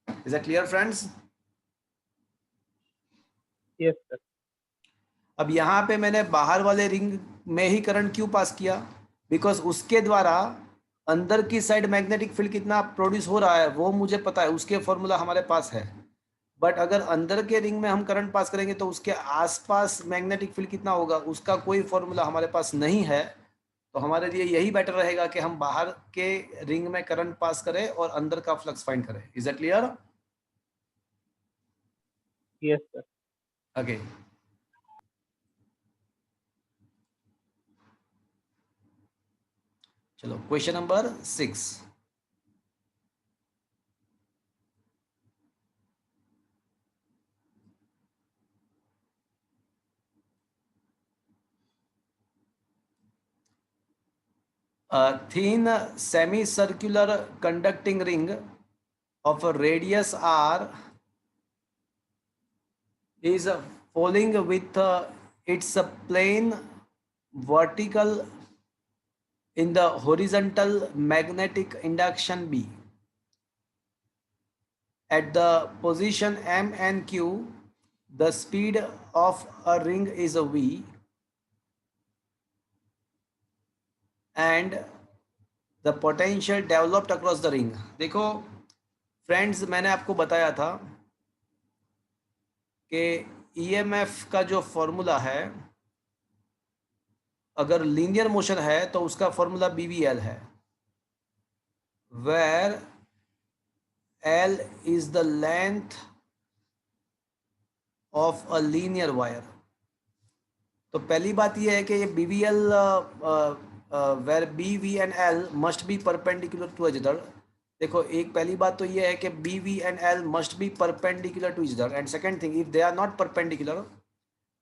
Speaker 1: Is that clear, friends?
Speaker 2: Yes sir.
Speaker 1: अब यहाँ पे मैंने बाहर वाले रिंग में ही करंट क्यों पास किया, बिकॉज उसके द्वारा अंदर की साइड मैग्नेटिक फील्ड कितना प्रोड्यूस हो रहा है वो मुझे पता है, उसके फॉर्मूला हमारे पास है। बट अगर अंदर के रिंग में हम करंट पास करेंगे तो उसके आसपास मैग्नेटिक फील्ड कितना होगा, उसका कोई फॉर्मूला हमारे पास नहीं है। तो हमारे लिए यही बेटर रहेगा कि हम बाहर के रिंग में करंट पास करें और अंदर का फ्लक्स फाइंड करें। Is that clear?
Speaker 2: Yes sir.
Speaker 1: Okay, चलो question number 6। A thin semicircular conducting ring of a radius r is falling with its plane vertical in the horizontal magnetic induction B. At the position M and Q, the speed of a ring is a V and the potential developed across the ring. देखो friends, मैंने आपको बताया था कि EMF का जो formula है, अगर लीनियर मोशन है तो उसका फॉर्मूला BVL है, where L is the length of a linear wire. तो पहली बात यह है कि ये BVL where BV and L must be perpendicular to each other। देखो, एक पहली बात तो ये है कि BV and L must be perpendicular to each other, and second thing, if they are not perpendicular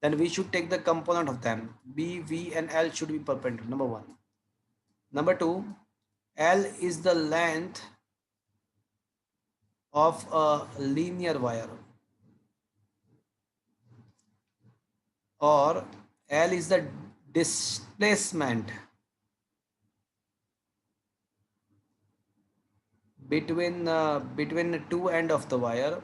Speaker 1: then we should take the component of them. B, V and L should be perpendicular, number one. Number two, L is the length of a linear wire, or L is the displacement between the two end of the wire.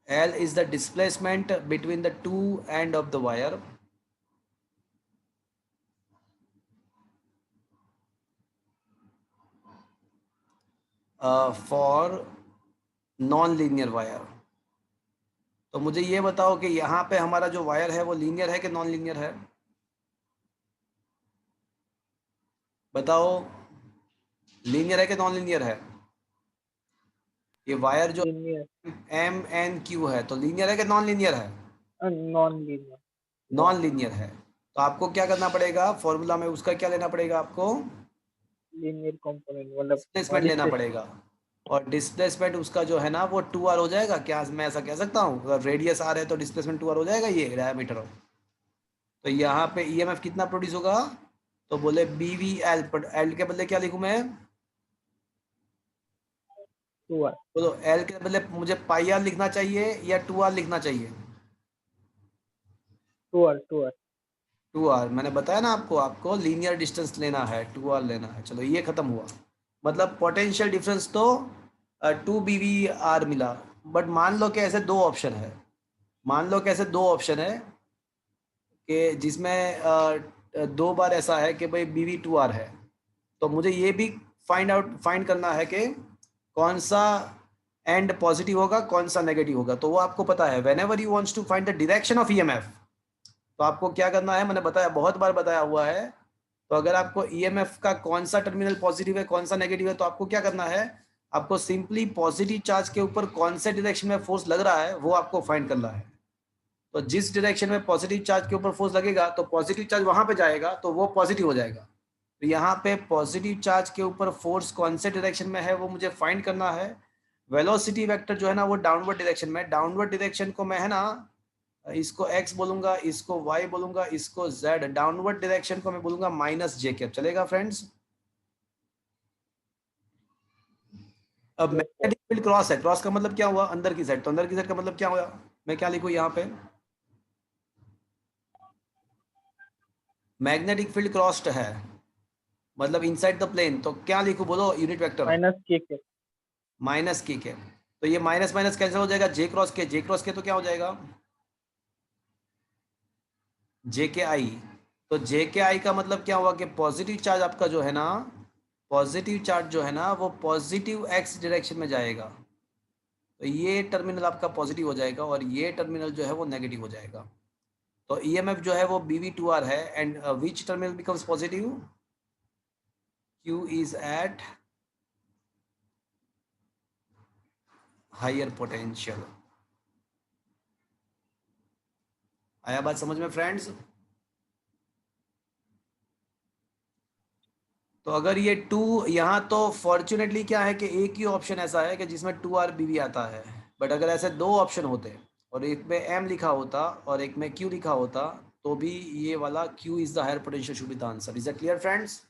Speaker 1: L is the displacement between the two end of the wire for non-linear wire। तो मुझे ये बताओ कि यहाँ पे हमारा जो wire है वो लीनियर है कि नॉन लीनियर है? बताओ, लीनियर है कि नॉन लीनियर है? ये वायर जो
Speaker 2: लीनियर।
Speaker 1: एम एन क्यू है, तो लीनियर है कि नॉन लीनियर है?
Speaker 2: Non linear.
Speaker 1: नॉन लीनियर है। तो आपको क्या करना पड़ेगा, फॉर्मूला में उसका क्या लेना पड़ेगा आपको?
Speaker 2: लीनियर कंपोनेंट मतलब
Speaker 1: डिस्प्लेसमेंट लेना पड़ेगा। और डिस्प्लेसमेंट उसका जो है ना वो 2r हो जाएगा। क्या मैं ऐसा कह सकता हूँ, अगर रेडियस r है तो डिस्प्लेसमेंट 2r हो जाएगा, ये डायमीटर। तो यहाँ पे ईएमएफ कितना प्रोड्यूस होगा? तो बोले BVL, पर एल के बदले क्या लिखूं मैं?
Speaker 2: 2r।
Speaker 1: बोलो, एल के बदले मुझे पाई आर लिखना चाहिए या 2r लिखना चाहिए?
Speaker 2: 2r 2r।
Speaker 1: 2r, मैंने बताया ना आपको, आपको लीनियर डिस्टेंस लेना है, 2r लेना है। चलो, ये खत्म हुआ। मतलब पोटेंशियल डिफरेंस तो 2 BVR मिला। बट मान लो कि ऐसे दो ऑप्शन है, मान लो कि ऐसे दो ऑप्शन है कि जिसमें दो बार ऐसा है कि भाई BV2R है। तो मुझे ये भी फाइंड करना है कि कौन सा एंड पॉजिटिव होगा, कौन सा नेगेटिव होगा। तो वो आपको पता है, whenever you wants to find the direction of EMF, तो आपको क्या करना है, मैंने बताया, बहुत बार बताया हुआ है। तो अगर आपको ईएमएफ का कौन सा टर्मिनल पॉजिटिव है, कौन सा नेगेटिव है, तो आपको क्या करना है, आपको सिंपली पॉजिटिव चार्ज के ऊपर कौन से डायरेक्शन में फोर्स लग रहा है वो आपको फाइंड करना है। तो जिस डायरेक्शन में पॉजिटिव चार्ज के ऊपर फोर्स लगेगा तो पॉजिटिव चार्ज वहां पे जाएगा, तो वो पॉजिटिव हो जाएगा। तो यहाँ पे पॉजिटिव चार्ज के ऊपर फोर्स कौन से डायरेक्शन में है वो मुझे फाइंड करना है। वेलोसिटी वेक्टर जो है ना वो डाउनवर्ड डायरेक्शन में, डाउनवर्ड डायरेक्शन को मैं है ना इसको x बोलूंगा, इसको y बोलूंगा, इसको z। डाउनवर्ड डायरेक्शन को मैं बोलूंगा -j कैप। चलेगा फ्रेंड्स? अब मैग्नेटिक फील्ड क्रॉस है, क्रॉस का मतलब क्या हुआ, अंदर की साइड। तो अंदर की साइड का मतलब क्या हुआ, मैं क्या लिखूं यहाँ पे, मैग्नेटिक फील्ड क्रॉस्ड है मतलब इनसाइड द प्लेन। तो क्या लिखूं, बोलो यूनिट वेक्टर?
Speaker 2: -k।
Speaker 1: माइनस के। तो ये माइनस माइनस कैंसिल हो जाएगा, जे क्रॉस के, जे क्रॉस के तो क्या हो जाएगा, जे के आई। तो जे के आई का मतलब क्या हुआ कि पॉजिटिव चार्ज आपका जो है ना पॉजिटिव चार्ज जो है ना वो पॉजिटिव एक्स डायरेक्शन में जाएगा, तो ये टर्मिनल आपका पॉजिटिव हो जाएगा और ये टर्मिनल जो है वो नेगेटिव हो जाएगा। तो ईएमएफ जो है वो BV2R है and which terminal becomes positive, Q is at higher potential. आया बात समझ में फ्रेंड्स? तो अगर ये 2 यहाँ, तो फॉर्चुनेटली क्या है कि एक ही ऑप्शन ऐसा है कि जिसमें 2RBV आता है, बट अगर ऐसे 2 ऑप्शन होते और एक में M लिखा होता और एक में Q लिखा होता तो भी ये वाला Q is the higher potential should be the answer. Is that clear friends?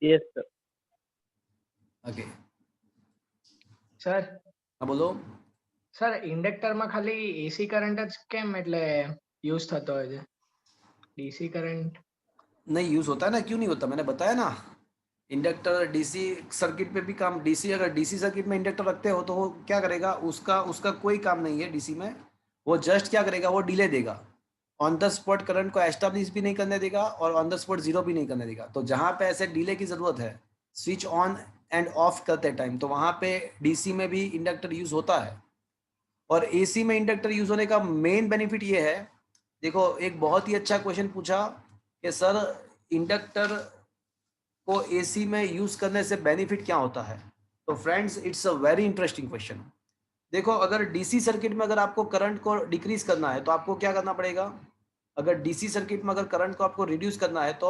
Speaker 2: Yes sir.
Speaker 1: Okay
Speaker 3: sir
Speaker 1: हाँ बोलो।
Speaker 3: સર ઇન્ડક્ટરમાં ખાલી એસી કરંટ જ કેમ એટલે યુઝ થતો હોય છે, ડીસી કરંટ?
Speaker 1: नहीं यूज होता है ना, क्यों नहीं होता, मैंने बताया ना। इंडक्टर डीसी सर्किट पे भी काम, डीसी अगर डीसी सर्किट में इंडक्टर रखते हो तो वो क्या करेगा, उसका उसका कोई काम नहीं है डीसी में। वो जस्ट क्या करेगा, वो डिले देगा, ऑन द स्पॉट करंट को एस्टैब्लिश भी नहीं करने देगा और ऑन द स्पॉट जीरो भी नहीं करने देगा। तो जहाँ पे ऐसे डिले की जरूरत है स्विच ऑन एंड ऑफ करते टाइम, तो वहाँ पे डीसी में भी इंडक्टर यूज होता है। और एसी में इंडक्टर यूज होने का मेन बेनिफिट ये है, देखो एक बहुत ही अच्छा क्वेश्चन पूछा कि सर इंडक्टर को एसी में यूज करने से बेनिफिट क्या होता है। तो friends it's a very interesting question. देखो अगर डीसी सर्किट में अगर आपको करंट को डिक्रीज करना है तो आपको क्या करना पड़ेगा, अगर डीसी सर्किट में अगर करंट को आपको रिड्यूस करना है तो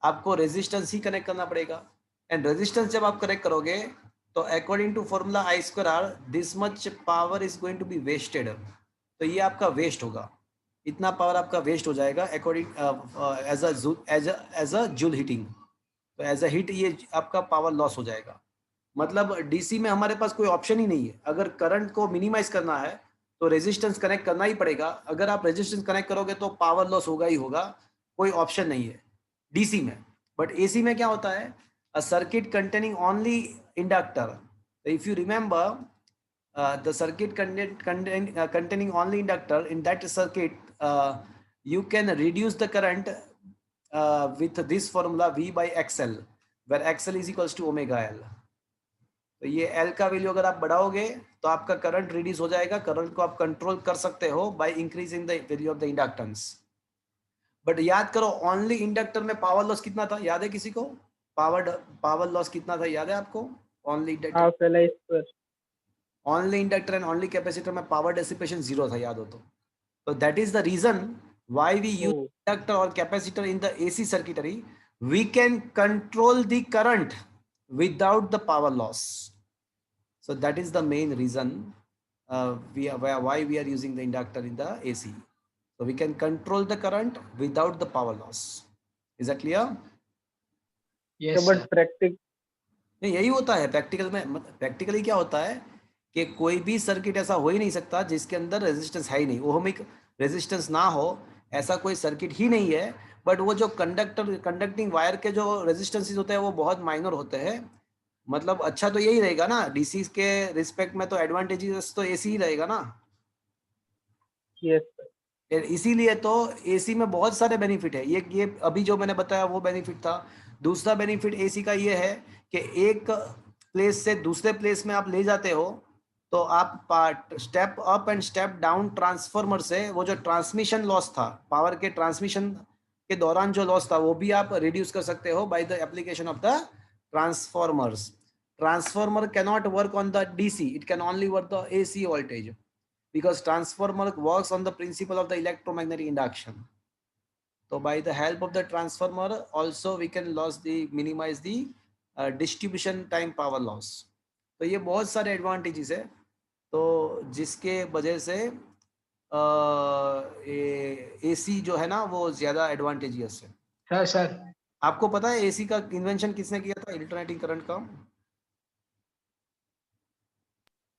Speaker 1: आपको रेजिस्टेंस ही कनेक्ट करना पड़ेगा। एंड रेजिस्टेंस जब आप कनेक्ट करोगे तो according to formula I²R this much power is going to be wasted. तो ये आपका वेस्ट होगा, इतना पावर आपका वेस्ट हो जाएगा according as a Joule heating. तो एज अ हीट ये आपका पावर लॉस हो जाएगा। मतलब डीसी में हमारे पास कोई ऑप्शन ही नहीं है, अगर करंट को मिनिमाइज करना है तो रेजिस्टेंस कनेक्ट करना ही पड़ेगा। अगर आप रेजिस्टेंस कनेक्ट करोगे तो पावर लॉस होगा ही होगा, कोई ऑप्शन नहीं है डीसी में। बट एसी में क्या होता है, a circuit containing only inductor. If you remember the circuit containing only inductor, in that circuit you can reduce the current with this formula V by XL, where XL is equals to omega L। तो ये L का value अगर आप बढ़ाओगे तो आपका current reduce हो जाएगा, current को आप कंट्रोल कर सकते हो by increasing the value of the inductance. But याद करो ओनली इंडक्टर में पावर लॉस कितना था, याद है किसी को? पावर लॉस कितना था याद है आपको? Only inductor,
Speaker 2: half L I square.
Speaker 1: Only inductor and only capacitor में पावर डेसिपेशन 0 था, याद हो तो that is the reason why we use inductor और capacitor in the AC circuitry. We can control the current without the power loss. So that is the main reason why we are using the inductor in the AC. So we can control the current without the power loss. Is that clear?
Speaker 3: Yes,
Speaker 2: but
Speaker 3: sir.
Speaker 2: प्रैक्टिक
Speaker 1: नहीं यही होता है practical में। Practically क्या होता है कि कोई भी सर्किट ऐसा हो ही नहीं सकता जिसके अंदर रेजिस्टेंस है ही नहीं, ओहमिक रेजिस्टेंस ना हो, ऐसा कोई सर्किट ही नहीं है। बट वो जो कंडक्टिंग वायर के जो रेजिस्टेंसेस होते हैं वो बहुत माइनर होते हैं। मतलब अच्छा तो यही रहेगा ना, डीसी के रिस्पेक्ट में तो एडवांटेजेस तो एसी ही रहेगा ना।
Speaker 2: यस
Speaker 1: इसीलिए तो एसी में बहुत सारे बेनिफिट है। ये अभी जो मैंने बताया वो बेनिफिट था। दूसरा बेनिफिट एसी का ये है कि एक प्लेस से दूसरे प्लेस में आप ले जाते हो तो आप step up and step down transformer से वो जो ट्रांसमिशन लॉस था, पावर के ट्रांसमिशन के दौरान जो लॉस था वो भी आप रिड्यूस कर सकते हो by the application of the transformers. Transformer cannot work on the DC, it can only work the AC voltage because transformer works on the principle of the electromagnetic induction. So by the help of the transformer also we can minimize the distribution time power loss. तो ये बहुत सारे advantages है, तो जिसके वजह से AC जो है ना वो ज्यादा एडवांटेजियस है।
Speaker 3: सर सर
Speaker 1: आपको पता है एसी का इन्वेंशन किसने किया था, अल्टरनेटिंग करंट का?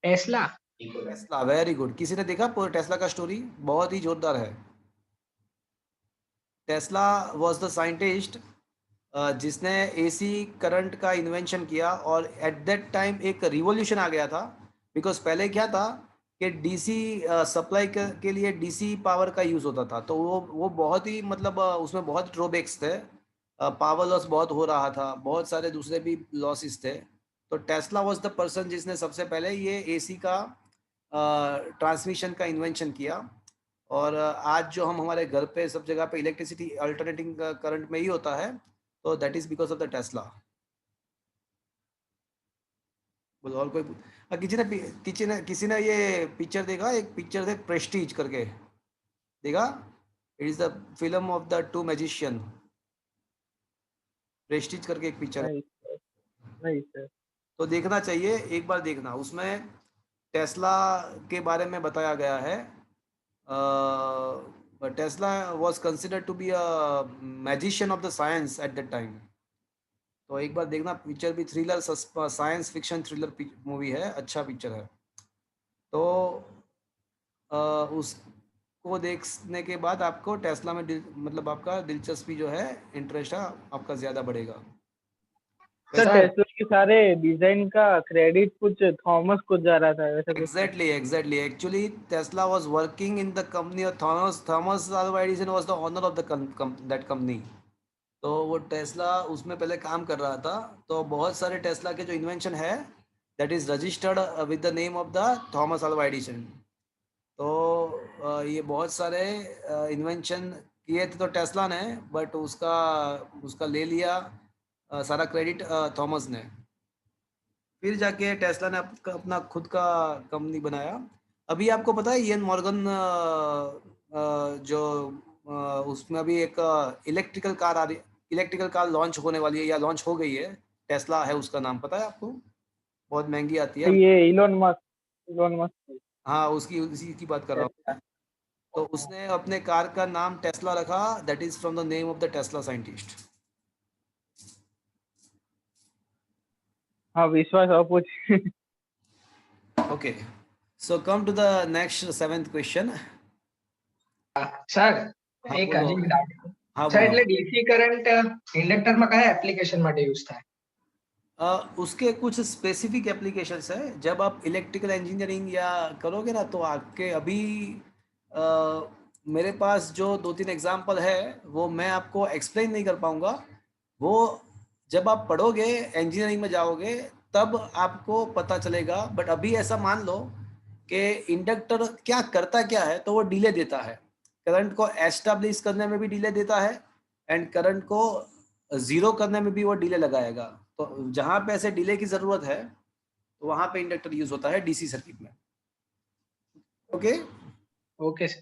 Speaker 3: टेस्ला।
Speaker 1: Tesla, very good. किसी ने देखा पूरा टेस्ला का स्टोरी? बहुत ही जोरदार है। टेस्ला वाज द साइंटिस्ट जिसने एसी करंट का इन्वेंशन किया और एट दैट टाइम एक रिवॉल्यूशन आ गया था। बिकॉज पहले क्या था कि डीसी सप्लाई के लिए डीसी पावर का यूज होता था, तो वो बहुत ही मतलब उसमें बहुत ड्रॉबैक्स थे। पावर लॉस बहुत हो रहा था, बहुत सारे दूसरे भी लॉसेस थे। तो टेस्ला वाज द पर्सन जिसने सबसे पहले ये एसी का ट्रांसमिशन का इन्वेंशन किया। और आज जो हम हमारे घर पे सब जगह पे इलेक्ट्रिसिटी अल्टरनेटिंग करंट में ही होता है, तो that is because of the Tesla. बोलो और कोई किसी ने ये पिक्चर देखा, एक पिक्चर थे प्रेस्टीज करके, देखा? It is the film of the two magician, Prestige करके एक पिक्चर है।
Speaker 2: नहीं सर, नहीं सर।
Speaker 1: तो देखना चाहिए, एक बार देखना। उसमें टेस्ला के बारे में बताया गया है। Tesla was considered to be a magician of the science at that time. तो एक बार देखना, पिक्चर भी thriller science fiction thriller movie है, अच्छा पिक्चर है। तो उसको देखने के बाद आपको टेस्ला में मतलब आपका दिलचस्पी जो है, इंटरेस्ट है आपका ज़्यादा बढ़ेगा।
Speaker 2: सर
Speaker 3: सर
Speaker 2: टेस्ला के सारे डिजाइन का क्रेडिट कुछ थॉमस को जा रहा था, ऐसा कुछ था।
Speaker 1: Exactly. Actually, Tesla was working in the company of Thomas Alva Edison was the owner of the that company. तो वो टेस्ला उसमें पहले काम कर रहा था। तो बहुत सारे टेस्ला के जो इन्वेंशन है, that is registered with the name of the Thomas Alva Edison. तो ये बहुत सारे इन्वेंशन किए थे तो टेस्ला ने, बट उसका उसका ले लिया सारा क्रेडिट थॉमस ने। फिर जाके टेस्ला ने अपना खुद का कंपनी बनाया। अभी आपको पता है इयन मॉर्गन जो उसमें अभी एक इलेक्ट्रिकल कार लॉन्च होने वाली है या लॉन्च हो गई है, टेस्ला है उसका नाम, पता है आपको? बहुत महंगी आती है।
Speaker 2: ये इलोन मस्क।
Speaker 1: हाँ, उसी की बात कर रहा हूँ
Speaker 2: टेस्ला।
Speaker 1: मैं। तो उसने अपने कार का नाम टेस्ला रखा, that is from the name of the Tesla scientist.
Speaker 2: हाँ, विश्वास और कुछ।
Speaker 1: Okay, so come to the next 7th question.
Speaker 3: Sir
Speaker 1: हाँ
Speaker 3: એક
Speaker 1: बोलो,
Speaker 3: હજી ડાઉટ
Speaker 1: हाँ
Speaker 3: સર
Speaker 1: बोलो।
Speaker 3: એટલે ડીસી કરંટ ઇન્ડક્ટરમાં કયા એપ્લિકેશન માટે યુઝ થાય?
Speaker 1: उसके कुछ स्पेसिफिक एप्लीकेशंस है। जब आप इलेक्ट्रिकल इंजीनियरिंग या करोगे ना, तो आपके अभी अ, मेरे पास जो 2-3 एग्जांपल है, वो मैं आपको एक्सप्लेन नहीं कर पाऊंगा। वो जब आप पढ़ोगे, इंजीनियरिंग में जाओगे, तब आपको पता चलेगा। बट अभी ऐसा मान लो कि इंडक्टर क्या करता क्या है, तो वो डिले देता है। करंट को एस्टैब्लिश करने में भी डिले देता है, एंड करंट को ज़ीरो करने में भी वो डिले लगाएगा। तो जहाँ पे ऐसे डिले की ज़रूरत है, तो वहाँ पे इंडक्टर यूज़ होता है डीसी सर्किट में। Okay.
Speaker 3: Okay sir.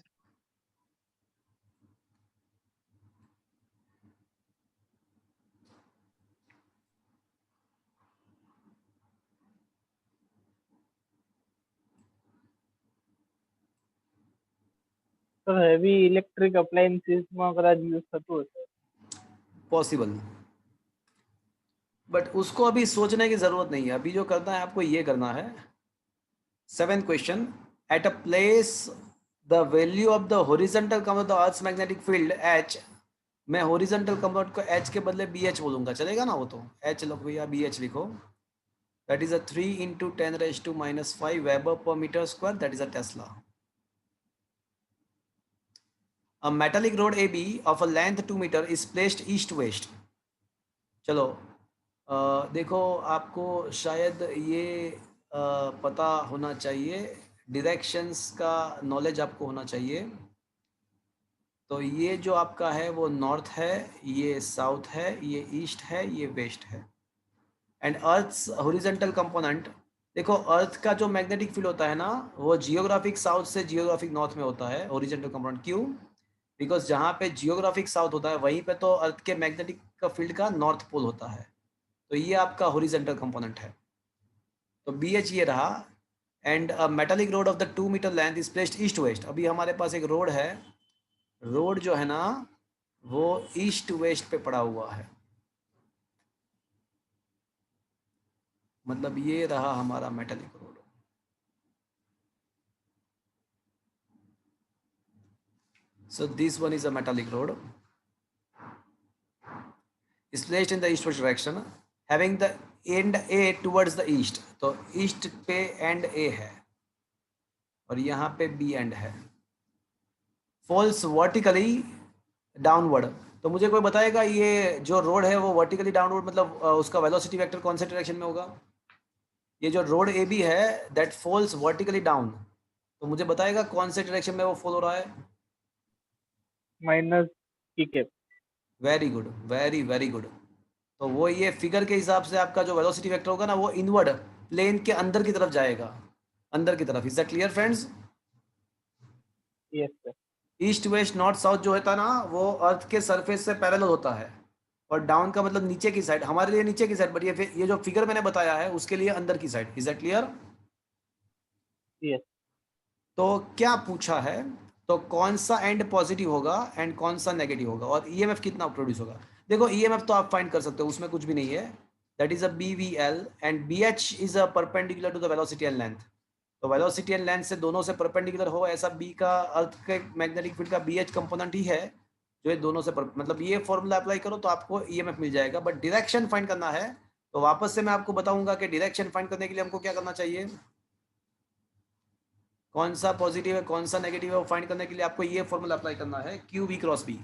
Speaker 2: Sir heavy electric અપ્લાયન્સીસમાં કદાચ યુઝ થતું હશે।
Speaker 1: पॉसिबल, बट उसको अभी सोचने की ज़रूरत नहीं है। अभी जो करना है आपको ये करना है। 7th question, at a place the value of the horizontal component of the earth's magnetic field H. मैं हॉरिजॉन्टल कंपोनेंट को एच के बदले बी एच बोलूंगा, चलेगा ना? वो तो एच लिखो या बी एच लिखो। That is a 3 × 10⁻⁻5 weber per metre square, that is a tesla. A metallic rod AB of a length 2 meter is placed east west। चलो देखो, आपको शायद ये पता होना चाहिए, डायरेक्शंस का नॉलेज आपको होना चाहिए। तो ये जो आपका है वो नॉर्थ है, ये साउथ है, ये ईस्ट है, ये वेस्ट है। एंड अर्थ्स हॉरिजॉन्टल कंपोनेंट, देखो अर्थ का जो मैग्नेटिक फील्ड होता है ना, वो जियोग्राफिक साउथ से जियोग्राफिक नॉर्थ में होता है हॉरिजॉन्टल कंपोनेंट। क्यों? बिकॉज जहाँ पे जियोग्राफिक साउथ होता है, वहीं पे तो अर्थ के मैग्नेटिक का फील्ड का नॉर्थ पोल होता है। तो ये आपका हॉरिजॉन्टल कंपोनेंट है। तो बी एच ये रहा। And a metallic rod of the 2 metre length is placed east west. अभी हमारे पास एक रोड है, रोड जो है ना, वो ईस्ट वेस्ट पे पड़ा हुआ है। मतलब ये रहा हमारा metallic road. So this one is a metallic rod, is placed in the eastward direction, having the end A towards the east। तो ईस्ट पे एंड A है और यहाँ पे B एंड है। Falls vertically downward. तो तो मुझे कोई बताएगा ये जो रोड है वो वर्टिकली डाउनवर्ड मतलब उसका वेलोसिटी वेक्टर कौन से डायरेक्शन में होगा? ये जो रोड ए बी है दैट फॉल्स वर्टिकली डाउन, तो मुझे बताएगा कौन से डायरेक्शन में वो फॉल हो रहा है?
Speaker 2: माइनस की cap.
Speaker 1: Very good, very very good. तो वो ये फिगर के हिसाब से आपका जो वेलोसिटी वेक्टर होगा ना वो इनवर्ड प्लेन के अंदर की तरफ जाएगा, अंदर की तरफ। Is that clear friends?
Speaker 2: Yes sir.
Speaker 1: East west north south जो होता है ना वो अर्थ के सरफेस से पैरेलल होता है, और डाउन का मतलब नीचे की साइड, हमारे लिए नीचे की साइड, बट ये जो फिगर मैंने बताया है उसके लिए अंदर की side. Is that clear?
Speaker 2: Yes.
Speaker 1: तो क्या पूछा है, तो कौन सा एंड पॉजिटिव होगा एंड कौन सा नेगेटिव होगा, और ईएमएफ कितना प्रोड्यूस होगा? देखो ईएमएफ तो आप फाइंड कर सकते हो, उसमें कुछ भी नहीं है, that is a BVL and BH is a perpendicular to the velocity and length. तो वेलोसिटी एंड लेंथ से दोनों से परपेंडिकुलर हो ऐसा बी का अर्थ के मैग्नेटिक फील्ड का BH कंपोनेंट ही है जो ये दोनों से मतलब ये फॉर्मूला अप्लाई करो तो आपको ईएमएफ मिल जाएगा। बट डायरेक्शन फाइंड करना है तो वापस से मैं आपको बताऊंगा कि डायरेक्शन फाइंड करने के लिए हमको क्या करना चाहिए, कौन सा पॉजिटिव है कौन सा नेगेटिव है वो फाइंड करने के लिए आपको ये फॉर्मूला अप्लाई करना है, क्यू वी क्रॉस बी।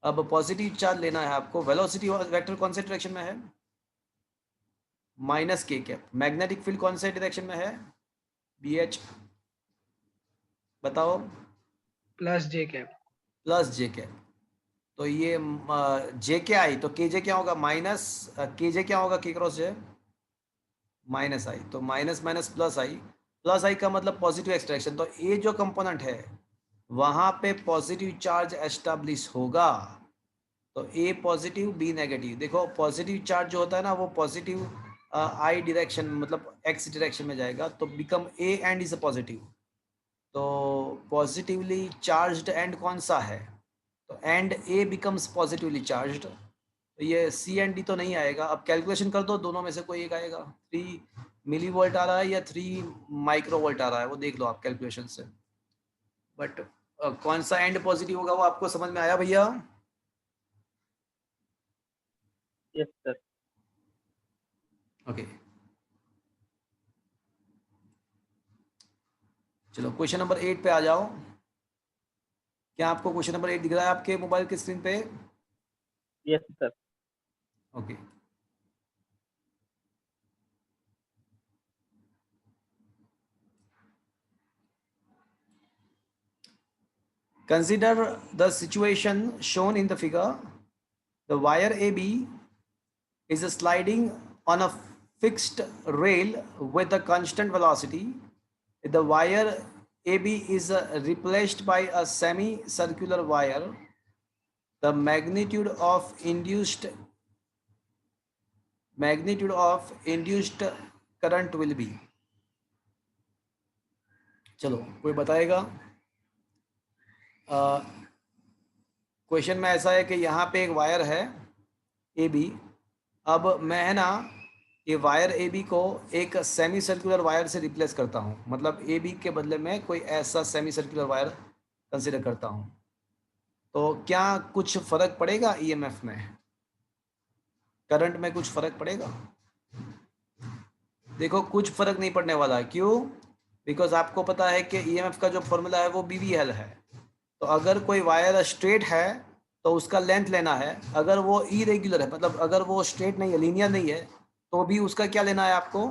Speaker 1: अब पॉजिटिव चार्ज लेना है आपको, वेलोसिटी वेक्टर कौन से डायरेक्शन में है? माइनस के कैप। मैग्नेटिक फील्ड कौन से डायरेक्शन में है? BH। बताओ।
Speaker 3: प्लस जे कैप।
Speaker 1: प्लस जे कैप। तो ये जे के आई, तो के जे क्या होगा? माइनस के जे क्या होगा? के क्रॉस जे माइनस आई, तो माइनस माइनस प्लस आई, प्लस आई का मतलब पॉजिटिव एक्सट्रैक्शन। तो ये जो कंपोनेंट है वहां पे पॉजिटिव चार्ज एस्टैब्लिश होगा, तो ए पॉजिटिव बी नेगेटिव। देखो पॉजिटिव चार्ज जो होता है ना वो पॉजिटिव आई डायरेक्शन मतलब एक्स डायरेक्शन में जाएगा, तो become A and is a positive. तो पॉजिटिवली चार्ज्ड एंड कौन सा है? तो and A becomes positively charged. तो ये सी एंड डी तो नहीं आएगा। अब कैलकुलेशन कर दो, दोनों में से कोई एक आएगा। 3 मिली वोल्ट आ रहा है या 3 माइक्रो वोल्ट आ रहा है, वो देख लो आप कैलकुलेशन से। बट कौन सा एंड पॉजिटिव होगा वो आपको समझ में आया भैया?
Speaker 2: Yes sir.
Speaker 1: ओके चलो क्वेश्चन नंबर 8 पे आ जाओ। क्या आपको क्वेश्चन नंबर 8 दिख रहा है आपके मोबाइल की स्क्रीन पे?
Speaker 2: Yes sir.
Speaker 1: Okay consider the situation shown in the figure. The wire AB is sliding on a fixed rail with a constant velocity. The wire AB is replaced by a semi-circular wire. The magnitude of induced current will be. चलो कोई बताएगा? Question में ऐसा है कि यहाँ पे एक वायर है ए बी। अब मैं है ना ये वायर ए बी को एक सेमी सर्कुलर वायर से रिप्लेस करता हूँ, मतलब ए बी के बदले में कोई ऐसा सेमी सर्कुलर वायर कंसिडर करता हूँ, तो क्या कुछ फर्क पड़ेगा ईएमएफ में, करंट में कुछ फर्क पड़ेगा? देखो कुछ फर्क नहीं पड़ने वाला है। क्यों? बिकॉज आपको पता है कि ईएमएफ का जो फॉर्मूला है वो BVL है। तो अगर कोई वायर स्ट्रेट है तो उसका लेंथ लेना है, अगर वो इरेगुलर है मतलब अगर वो स्ट्रेट नहीं है, लीनियर नहीं है, तो भी उसका क्या लेना है आपको?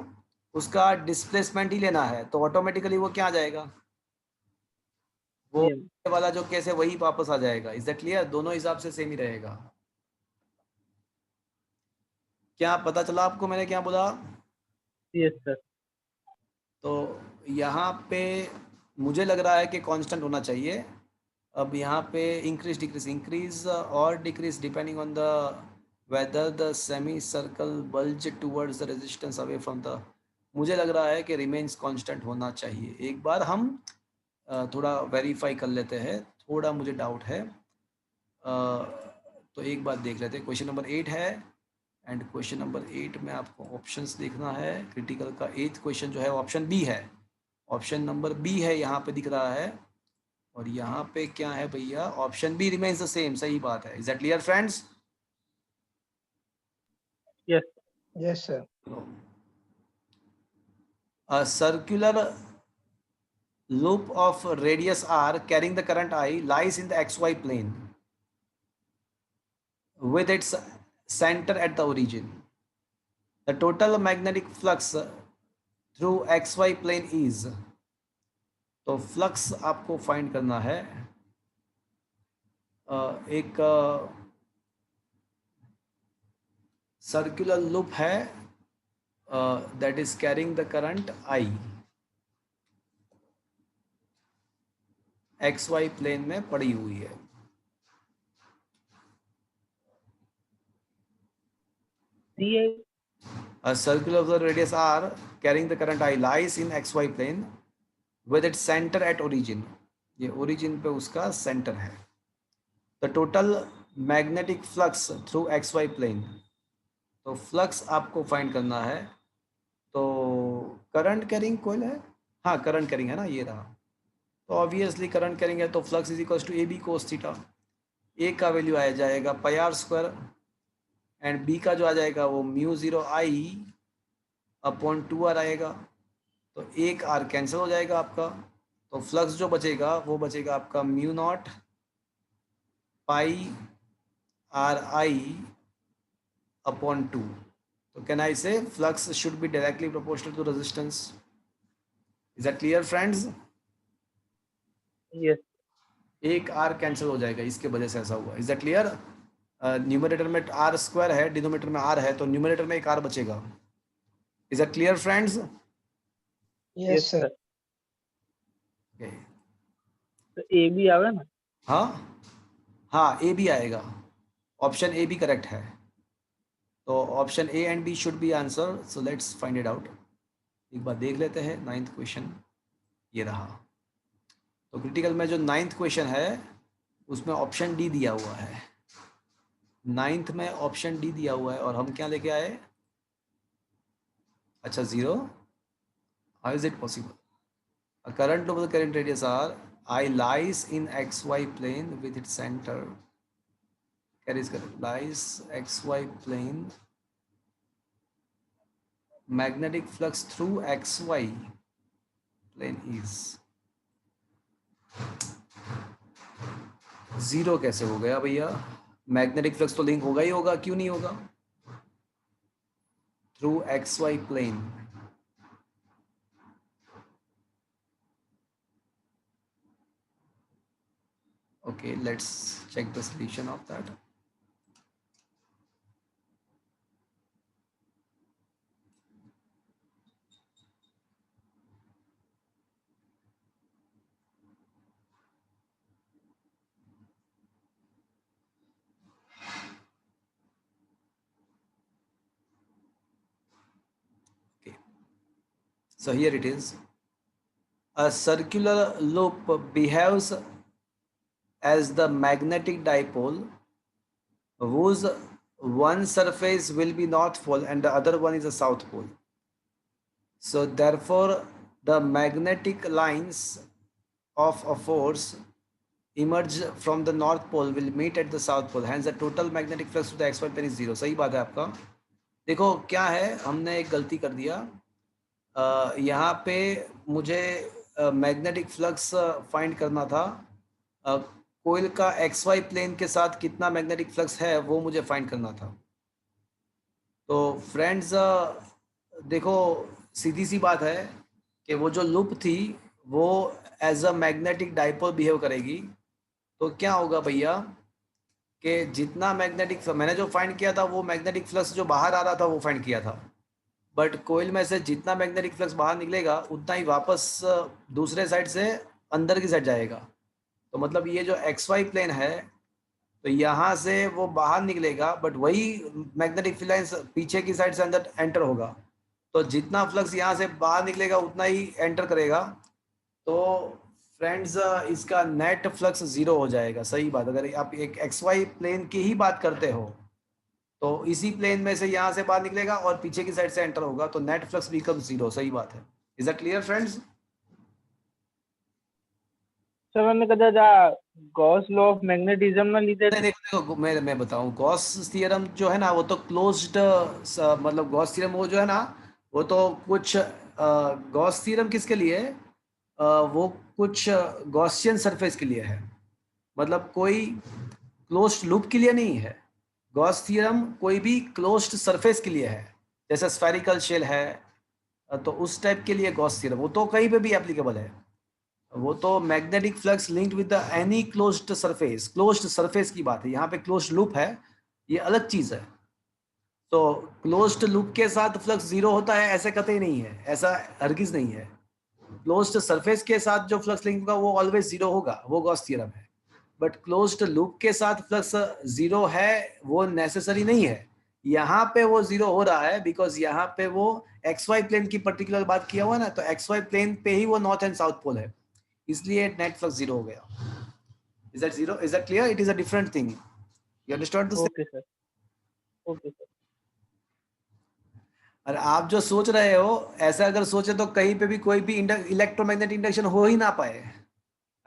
Speaker 1: उसका डिस्प्लेसमेंट ही लेना है। तो ऑटोमेटिकली वो क्या आ जाएगा? वो वाला जो केस है वही वापस आ जाएगा। Is that clear? दोनों हिसाब से सेम ही रहेगा। क्या पता चला आपको मैंने क्या बोला?
Speaker 2: Yes sir.
Speaker 1: तो यहाँ पे मुझे लग रहा है कि कांस्टेंट होना चाहिए। अब यहाँ पे इंक्रीज और decrease depending on the whether the semi circle bulge towards the resistance away from the, मुझे लग रहा है कि रिमेन्स कांस्टेंट होना चाहिए। एक बार हम थोड़ा वेरीफाई कर लेते हैं, थोड़ा मुझे डाउट है, तो एक बार देख लेते हैं। क्वेश्चन नंबर 8 है एंड क्वेश्चन नंबर 8 में आपको ऑप्शंस देखना है। क्रिटिकल का 8th क्वेश्चन जो है ऑप्शन बी है, ऑप्शन नंबर बी है यहाँ पे दिख रहा है। और यहाँ पे क्या है भैया? Option B remains the same. सही बात है। Is that clear friends?
Speaker 2: Yes.
Speaker 3: Yes sir.
Speaker 1: A circular loop of radius r carrying the current I lies in the xy plane. with its center at the origin. The total magnetic flux through xy plane is, तो flux आपको find करना है। एक circular loop है that is carrying the current I, XY plane में पड़ी हुई है। A circular of the radius R carrying the current I lies in XY plane with its center at origin. ये origin पे उसका center है। The total magnetic flux through XY plane, तो flux आपको फाइंड करना है। तो करंट कैरिंग कॉइल है, हाँ करंट कैरिंग है ना, ये रहा। तो ऑब्वियसली करंट कैरिंग है तो flux is equal to a b cos theta. A का वैल्यू आ जाएगा pi r square and b का जो आ जाएगा वो म्यू 0 आई अपॉन 2 आर आएगा। तो एक आर कैंसिल हो जाएगा आपका, तो फ्लक्स जो बचेगा वो बचेगा आपका mu not pi R I upon 2। तो can I say flux should be directly proportional to resistance. Is that clear friends?
Speaker 2: Yes.
Speaker 1: एक आर कैंसिल हो जाएगा, इसके वजह से ऐसा हुआ। Is that clear? न्यूमरेटर में आर स्क्वायर है, डिनोमिनेटर में आर है, तो न्यूमरेटर में एक आर बचेगा। Is that clear friends?
Speaker 3: Yes sir.
Speaker 2: तो ए बी आवे ना?
Speaker 1: हाँ हाँ, ए बी आएगा। ऑप्शन ए बी करेक्ट है, तो option A and B should be answer. So let's find it out. एक बार देख लेते हैं 9th क्वेश्चन, ये रहा। तो क्रिटिकल में जो 9th क्वेश्चन है उसमें ऑप्शन डी दिया हुआ है। 9th में ऑप्शन डी दिया हुआ है और हम क्या लेके आए? अच्छा 0। How is it possible? A current over the current radius R I lies in xy plane with its center, carries current, lies xy plane, magnetic flux through xy plane is 0। कैसे हो गया भैया? मैग्नेटिक फ्लक्स तो link होगा ही होगा, क्यों नहीं होगा? Through xy plane। Okay, let's check the solution of that. Okay, so here it is. A circular loop behaves as the magnetic dipole whose one surface will be north pole and the other one is a south pole. So therefore the magnetic lines of a force emerge from the north pole will meet at the south pole, hence the total magnetic flux to the xy plane is 0। सही बात है आपका। देखो क्या है, हमने एक गलती कर दिया। यहाँ पे मुझे मैग्नेटिक फ्लक्स फाइंड करना था। कोइल का XY प्लेन के साथ कितना मैग्नेटिक फ्लक्स है वो मुझे फाइंड करना था। तो फ्रेंड्स देखो सीधी सी बात है कि वो जो लूप थी वो as a magnetic dipole behave करेगी। तो क्या होगा भैया कि जितना मैग्नेटिक, मैंने जो फाइंड किया था वो मैग्नेटिक फ्लक्स जो बाहर आ रहा था वो फाइंड किया था, बट कोइल में से जितना मैग्नेटिक फ्लक्स बाहर निकलेगा उतना ही वापस दूसरे साइड से अंदर की साइड जाएगा। तो मतलब ये जो XY प्लेन है तो यहाँ से वो बाहर निकलेगा, बट वही मैग्नेटिक फ्लक्स पीछे की साइड से अंदर एंटर होगा। तो जितना फ्लक्स यहाँ से बाहर निकलेगा उतना ही एंटर करेगा। तो फ्रेंड्स इसका नेट फ्लक्स 0 हो जाएगा। सही बात। अगर आप एक XY प्लेन की ही बात करते हो तो इसी प्लेन में से यहाँ से बाहर निकलेगा और पीछे की साइड से एंटर होगा, तो नेट फ्लक्स बिकम 0। सही बात है। Is that clear friends?
Speaker 2: Sir मैंने कदा गॉस लॉ ऑफ मैग्नेटिज्म ना लीधे।
Speaker 1: देखो मैं बताऊं, गॉस थ्योरम जो है ना वो तो क्लोज्ड, मतलब गॉस थ्योरम वो जो है ना वो तो कुछ गॉस थ्योरम किसके लिए है? वो कुछ गॉसियन सरफेस के लिए है, मतलब कोई क्लोज्ड लूप के लिए नहीं है। गॉस थ्योरम कोई भी क्लोज्ड सरफेस के लिए है, जैसे स्फेरिकल शेल है, तो उस टाइप के लिए गॉस थ्योरम, वो तो कहीं पे भी एप्लीकेबल है। वो तो magnetic flux linked with any closed surface की बात है। यहाँ पे क्लोज्ड लूप है, ये अलग चीज है। तो क्लोज्ड लूप के साथ फ्लक्स जीरो होता है ऐसे कतई नहीं है, ऐसा हरगिज नहीं है। क्लोज्ड सरफेस के साथ जो फ्लक्स लिंक होगा वो ऑलवेज जीरो होगा, वो गॉस थ्योरम है। बट क्लोज्ड लूप के साथ फ्लक्स जीरो है वो नेसेसरी नहीं है। यहाँ पे वो जीरो हो रहा है बिकॉज यहाँ पे वो एक्स वाई प्लेन की पर्टिकुलर बात किया हुआ ना, तो एक्स वाई प्लेन पे ही वो नॉर्थ एंड साउथ पोल है, इसलिए नेट फ्लक्स जीरो हो गया। Is that zero? Is that clear? It is a different thing. You understand this?
Speaker 2: Okay sir, okay sir.
Speaker 1: और आप जो सोच रहे हो ऐसा अगर सोचे तो कहीं पे भी कोई भी इलेक्ट्रोमैग्नेटिक इंडक्शन हो ही ना पाए।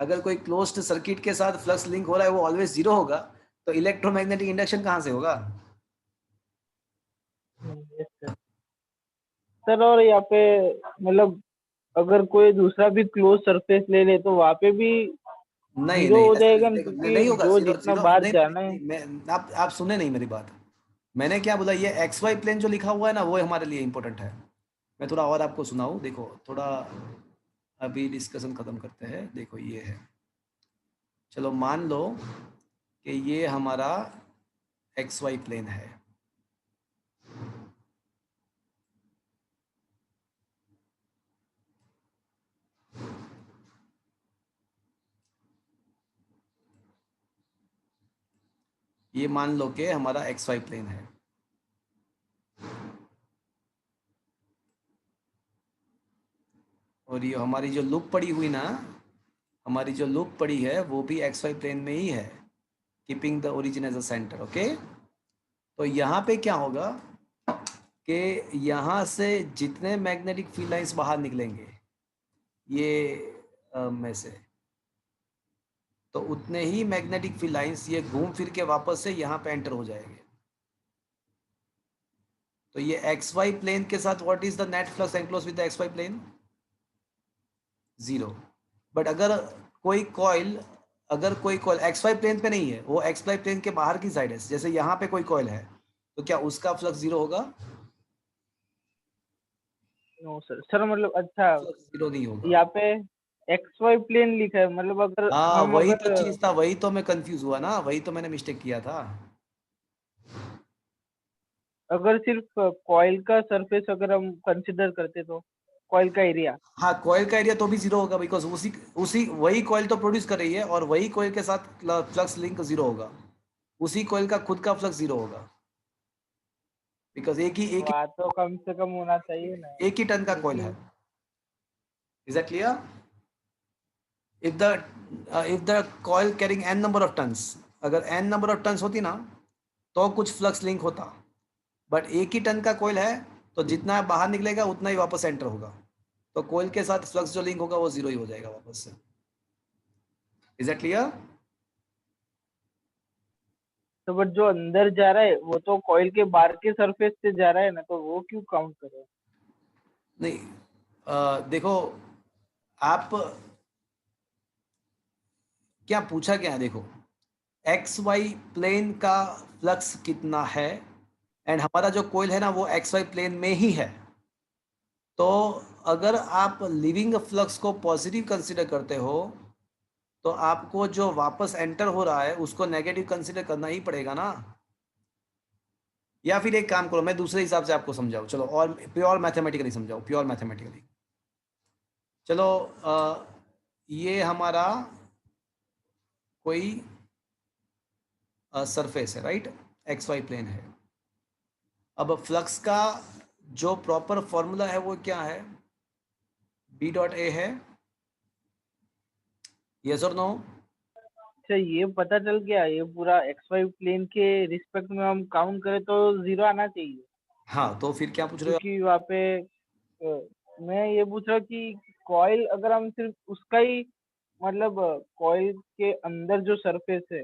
Speaker 1: अगर कोई क्लोज्ड सर्किट के साथ फ्लक्स लिंक हो रहा है वो ऑलवेज जीरो होगा, तो इलेक्ट्रोमैग्नेटिक इंडक्शन कहाँ से होगा?
Speaker 2: Yes sir. सर और यहाँ पे मतलब अगर कोई दूसरा भी क्लोज सरफेस ले ले तो वहाँ पे भी
Speaker 1: नहीं
Speaker 2: जीरो
Speaker 1: नहीं,
Speaker 2: हो
Speaker 1: ऐसा
Speaker 2: जाएगा ना,
Speaker 1: देखो,
Speaker 2: क्योंकि
Speaker 1: नहीं होगा
Speaker 2: जो
Speaker 1: जीरो।
Speaker 2: जितना
Speaker 1: जीरो
Speaker 2: बाहर
Speaker 1: नहीं,
Speaker 2: जाना है।
Speaker 1: नहीं, मैं आप सुने नहीं मेरी बात। मैंने क्या बोला, ये एक्स वाई प्लेन जो लिखा हुआ है ना वो हमारे लिए इंपॉर्टेंट है। मैं थोड़ा और आपको सुनाऊं, देखो थोड़ा अभी डिस्कशन खत्म करते हैं। देखो ये है, चलो मान लो कि ये हमारा एक्स वाई प्लेन है। ये मान लो कि हमारा एक्स वाई प्लेन है, और ये हमारी जो लूप पड़ी हुई ना, हमारी जो लूप पड़ी है वो भी एक्स वाई प्लेन में ही है, keeping the origin as a centre. Okay, तो यहाँ पे क्या होगा कि यहाँ से जितने मैग्नेटिक फील्ड लाइंस बाहर निकलेंगे ये में से, तो उतने ही मैग्नेटिक फील्ड लाइंस ये घूम फिर के वापस से यहाँ पे एंटर हो जाएंगे। तो ये एक्स वाई प्लेन के साथ what is the net flux enclose with the X Y plane? Zero. But अगर कोई कॉइल एक्स वाई प्लेन पे नहीं है, वो एक्स वाई प्लेन के बाहर की साइड है, जैसे यहाँ पे कोई कॉइल है, तो क्या उसका फ्लक्स जीरो होगा?
Speaker 2: नो सर, सर मतलब अच्छा
Speaker 1: फ्लक्स जीरो नहीं होगा।
Speaker 2: यहाँ पे एक्स वाई प्लेन लिखा है, मतलब अगर
Speaker 1: हाँ
Speaker 2: हम
Speaker 1: वही तो
Speaker 2: अगर
Speaker 1: चीज था, वही तो मैं कंफ्यूज हुआ ना, वही तो मैंने मिस्टेक किया था।
Speaker 2: अगर सिर्फ कॉइल का सरफेस अगर हम कंसिडर करते तो कॉइल का एरिया।
Speaker 1: हाँ कॉइल का एरिया तो भी जीरो होगा, बिकॉज उसी उसी वही कॉइल तो प्रोड्यूस कर रही है, और वही कॉइल के साथ फ्लक्स लिंक जीरो होगा। उसी कॉइल का खुद का फ्लक्स जीरो होगा, बिकॉज
Speaker 2: वहाँ तो कम से कम होना चाहिए ना,
Speaker 1: एक ही टन का कॉइल
Speaker 2: क्योंकि
Speaker 1: है। Is that clear? if the coil carrying n number of tons, अगर n number of tons होती ना तो कुछ फ्लक्स लिंक होता, बट एक ही टन का कोयल है तो जितना बाहर निकलेगा उतना ही वापस एंटर होगा, तो कोयल के साथ फ्लक्स जो लिंक होगा वो जीरो ही हो जाएगा वापस से। Is that clear?
Speaker 2: तो बट जो अंदर जा रहा है वो तो कॉइल के बाहर के सरफेस से जा रहा है ना, तो वो क्यों काउंट करें?
Speaker 1: नहीं, देखो आप क्या पूछा क्या है, देखो एक्स वाई प्लेन का फ्लक्स कितना है, एंड हमारा जो कोयल है ना वो एक्स वाई प्लेन में ही है। तो अगर आप लिविंग फ्लक्स को पॉजिटिव कंसीडर करते हो तो आपको जो वापस एंटर हो रहा है उसको नेगेटिव कंसीडर करना ही पड़ेगा ना। या फिर एक काम करो, मैं दूसरे हिसाब से आपको समझाऊं, चलो, और प्योर मैथमेटिकली समझाऊं, प्योर मैथमेटिकली। चलो ये हमारा कोई सरफेस है, राइट, एक्स वाई प्लेन है। अब फ्लक्स का जो प्रॉपर फॉर्मूला है वो क्या है? बी डॉट ए है, यस और नो?
Speaker 2: अच्छा, ये पता चल गया, ये पूरा एक्स वाई प्लेन के रिस्पेक्ट में हम काउंट करें तो जीरो आना चाहिए।
Speaker 1: हाँ तो फिर क्या पूछ रहे हो?
Speaker 2: क्योंकि वहाँ पे मैं ये पूछ रहा हूँ कि कॉइल अगर हम सिर्फ उसका ही मतलब कॉइल के अंदर जो सरफेस है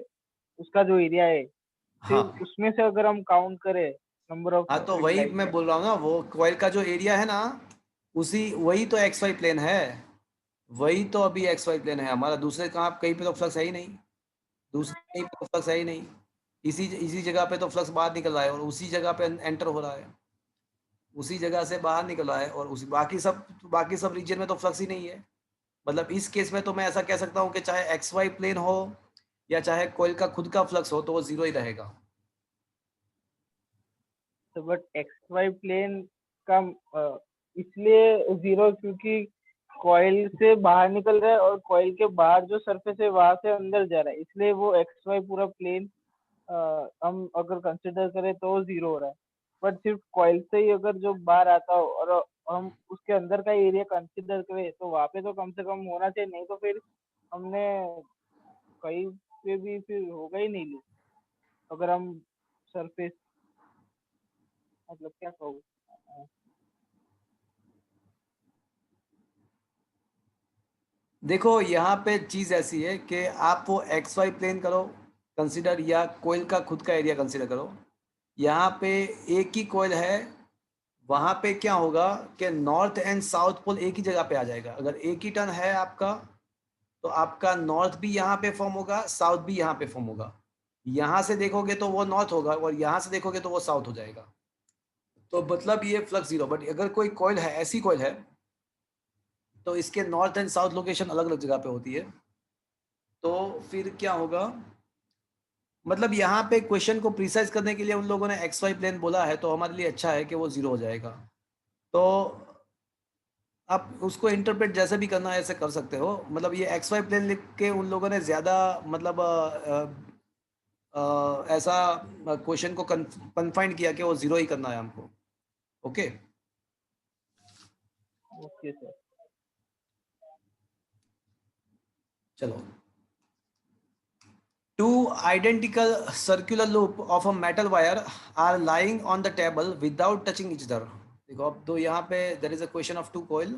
Speaker 2: उसका जो एरिया है सिर्फ
Speaker 1: हाँ
Speaker 2: उसमें से अगर हम काउंट करें नंबर ऑफ
Speaker 1: हाँ, तो
Speaker 2: फील्ड
Speaker 1: वही
Speaker 2: लाइंस।
Speaker 1: मैं बोल रहा हूँ ना, वो कॉइल का जो एरिया है ना, उसी वही तो एक्स वाई प्लेन है। वही तो अभी एक्स वाई प्लेन है हमारा, दूसरे कहाँ कहीं पे तो फ्लक्स है ही नहीं, दूसरे कहीं पे तो फ्लक्स है ही नहीं। इसी जगह पे तो फ्लक्स बाहर निकल रहा है और उसी जगह पे एंटर हो रहा है, उसी जगह से बाहर निकल रहा है, और उसी बाकी सब रीजन में तो फ्लक्स ही नहीं है। मतलब इस केस में तो मैं ऐसा कह सकता हूँ कि चाहे एक्स वाई प्लेन हो या चाहे कोयल का खुद का फ्लक्स हो तो वो जीरो ही रहेगा।
Speaker 2: तो बट एक्स वाई प्लेन का इसलिए जीरो क्योंकि कॉइल से बाहर निकल रहा है और कॉइल के बाहर जो सरफेस है वहां से अंदर जा रहा है, इसलिए वो एक्स वाई पूरा प्लेन हम अगर कंसिडर करें तो वो जीरो हो रहा है। बट सिर्फ कॉइल से ही अगर जो बाहर आता हो और हम उसके अंदर का एरिया कंसिडर करें तो वहां पे तो कम से कम होना चाहिए, नहीं तो फिर हमने कहीं पे भी फिर होगा ही नहीं लूप। अगर हम सरफेस मतलब क्या कहूँ,
Speaker 1: देखो यहाँ पे चीज ऐसी है कि आप वो एक्स वाई प्लेन करो कंसिडर या कोयल का खुद का एरिया कंसिडर करो। यहाँ पे एक ही कोयल है, वहाँ पे क्या होगा कि नॉर्थ एंड साउथ पोल एक ही जगह पे आ जाएगा। अगर एक ही टर्न है आपका तो आपका नॉर्थ भी यहाँ पे फॉर्म होगा, साउथ भी यहाँ पे फॉर्म होगा। यहाँ से देखोगे तो वो नॉर्थ होगा और यहाँ से देखोगे तो वो साउथ हो जाएगा। तो मतलब ये फ्लक्स जीरो। बट अगर कोई कॉइल है, ऐसी कॉइल है, तो इसके नॉर्थ एंड साउथ लोकेशन अलग अलग जगह पे होती है। तो फिर क्या होगा, मतलब यहाँ पे क्वेश्चन को प्रिसाइज करने के लिए उन लोगों ने एक्स वाई प्लेन बोला है, तो हमारे लिए अच्छा है कि वो जीरो हो जाएगा। तो आप उसको इंटरप्रेट जैसे भी करना है ऐसे कर सकते हो। मतलब ये एक्स वाई प्लेन लिख के उन लोगों ने ज़्यादा मतलब ऐसा क्वेश्चन को कन्फाइंड किया कि वो जीरो ही करना है हमको। Okay
Speaker 2: okay sir.
Speaker 1: चलो, two identical circular loop of a metal wire are lying on the table without touching each other. देखो अब तो यहाँ पे there is a question of two coil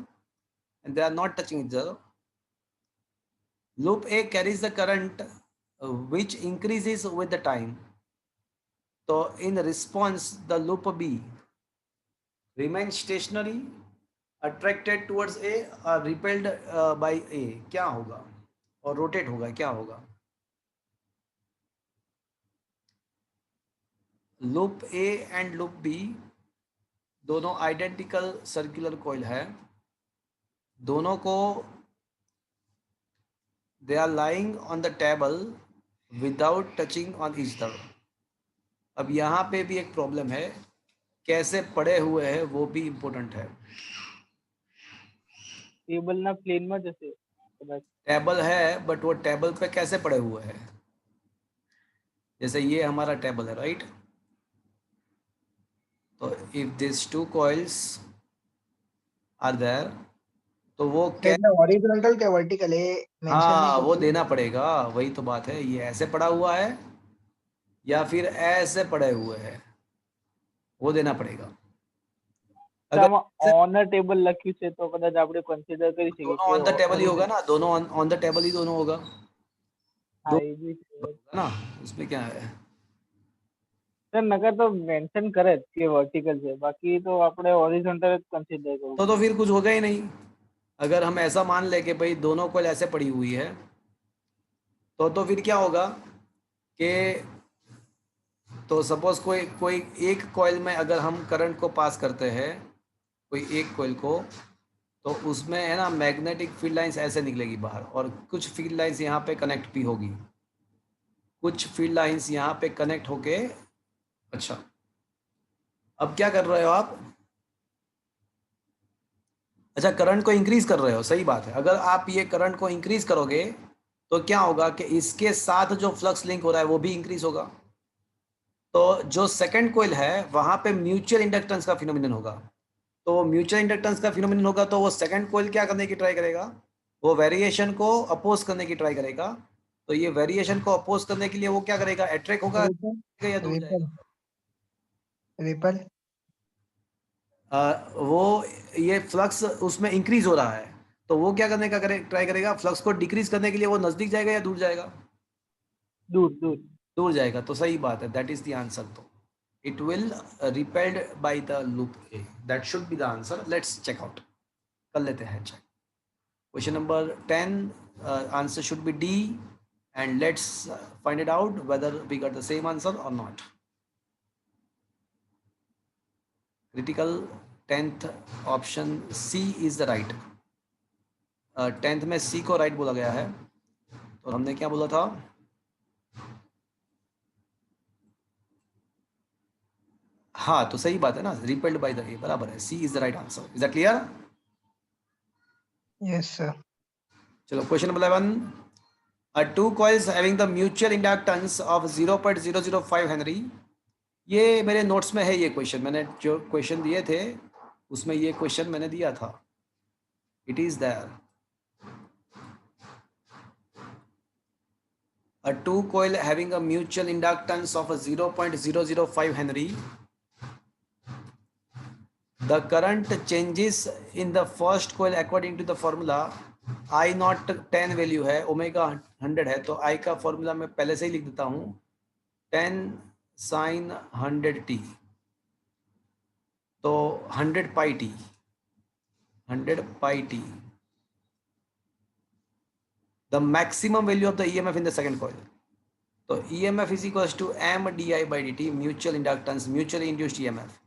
Speaker 1: and they are not touching each other. Loop A carries the current which increases with the time. So in response the loop B remains stationary, attracted towards A or repelled by A. क्या होगा? और rotate होगा, क्या होगा? Loop A and loop B दोनों identical circular coil है, दोनों को they are lying on the table without touching on each other. अब यहाँ पे भी एक प्रॉब्लम है, कैसे पड़े हुए हैं वो भी इम्पोर्टेंट है।
Speaker 2: टेबल ना प्लेन में जैसे
Speaker 1: टेबल है बट वो टेबल पे कैसे पड़े हुए हैं, जैसे ये हमारा टेबल है राइट। तो if this two coils are there तो वो क्या,
Speaker 3: हॉरिजॉन्टल क्या वर्टिकल है मेंशन नहीं
Speaker 1: हाँ वो
Speaker 3: करते।
Speaker 1: देना पड़ेगा, वही तो बात है। ये ऐसे पड़ा हुआ है या फिर ऐसे पड़े हुए हैं, वो देना पड़ेगा। अगर
Speaker 2: ऑन अ टेबल लख्યું છે તો કદાચ આપણે કન્સિડર કરી શકીએ
Speaker 1: दोनों
Speaker 2: કે
Speaker 1: ऑन द टेबल ही होगा
Speaker 2: ओरिजिन।
Speaker 1: ना, दोनों ऑन द टेबल ही दोनों होगा,
Speaker 2: हाँ
Speaker 1: दो
Speaker 2: ये भी છે
Speaker 1: होगा ना, उसमें क्या है।
Speaker 2: સર, નકર તો મેન્શન કરે જ કે વર્ટિકલ છે, બાકી તો આપણે હોરિઝોન્ટલ જ કન્સિડર કરવું
Speaker 1: तो
Speaker 2: પડે।
Speaker 1: फिर कुछ होगा ही नहीं। अगर हम ऐसा मान ले कि भाई दोनों कॉइल ऐसे पड़ी हुई है तो फिर क्या होगा कि तो सपोज कोई कोई एक कॉइल में अगर हम करंट को पास करते हैं, कोई एक कॉइल को, तो उसमें है ना मैग्नेटिक फील्ड लाइंस ऐसे निकलेगी बाहर और कुछ फील्ड लाइंस यहाँ पे कनेक्ट भी होगी, कुछ फील्ड लाइंस यहाँ पे कनेक्ट होके। अच्छा, अब क्या कर रहे हो आप, अच्छा करंट को इंक्रीज कर रहे हो, सही बात है। अगर आप ये करंट को इंक्रीज करोगे तो क्या होगा कि इसके साथ जो फ्लक्स लिंक हो रहा है वो भी इंक्रीज होगा। तो जो सेकंड कॉइल है वहां पे म्यूचुअल इंडक्टेंस का फिनोमिनन होगा। तो म्यूचुअल इंडक्टेंस का फिनोमिनन होगा तो वो सेकंड कॉइल क्या करने की ट्राई करेगा, वो वेरिएशन को अपोज करने की ट्राई करेगा। तो ये वेरिएशन को अपोज करने के लिए वो क्या करेगा, अट्रैक्ट होगा या दूर
Speaker 3: रिपल
Speaker 1: जाएगा।
Speaker 3: रिपल
Speaker 1: वो ये फ्लक्स उसमें इंक्रीज हो रहा है तो वो क्या करने का ट्राई करेगा, फ्लक्स को डिक्रीज करने के लिए वो नजदीक जाएगा या दूर जाएगा,
Speaker 2: दूर दूर।
Speaker 1: दूर जाएगा। तो सही बात है, दैट इज द आंसर। तो it will repelled by the loop A, that should be the answer. Let's check out, कर लेते हैं check. Question number 10 answer should be D, and let's find it out whether we got the same answer or not. Critical 10th option C is the right. 10th में C को right बोला गया है, तो हमने क्या बोला था? हाँ, तो सही बात है ना, repelled by the A, बराबर है, C is the right answer. Is that clear?
Speaker 3: Yes sir.
Speaker 1: चलो question number 11. Two coils having the mutual inductance of 0.005 Henry. ये मेरे नोट्स में है, ये क्वेश्चन मैंने जो क्वेश्चन दिए थे उसमें ये क्वेश्चन मैंने दिया था. It is there. A two coil having a mutual inductance of 0.005 Henry. The current changes in the first coil according to the formula. I not 10 value है, ओमेगा 100 है, तो I का फॉर्मूला मैं पहले से ही लिख देता हूँ, 10 sin 100t, तो 100 pi t. The maximum value of the EMF in the second coil. तो EMF is equals to M di by dt, mutual inductance, mutually induced EMF.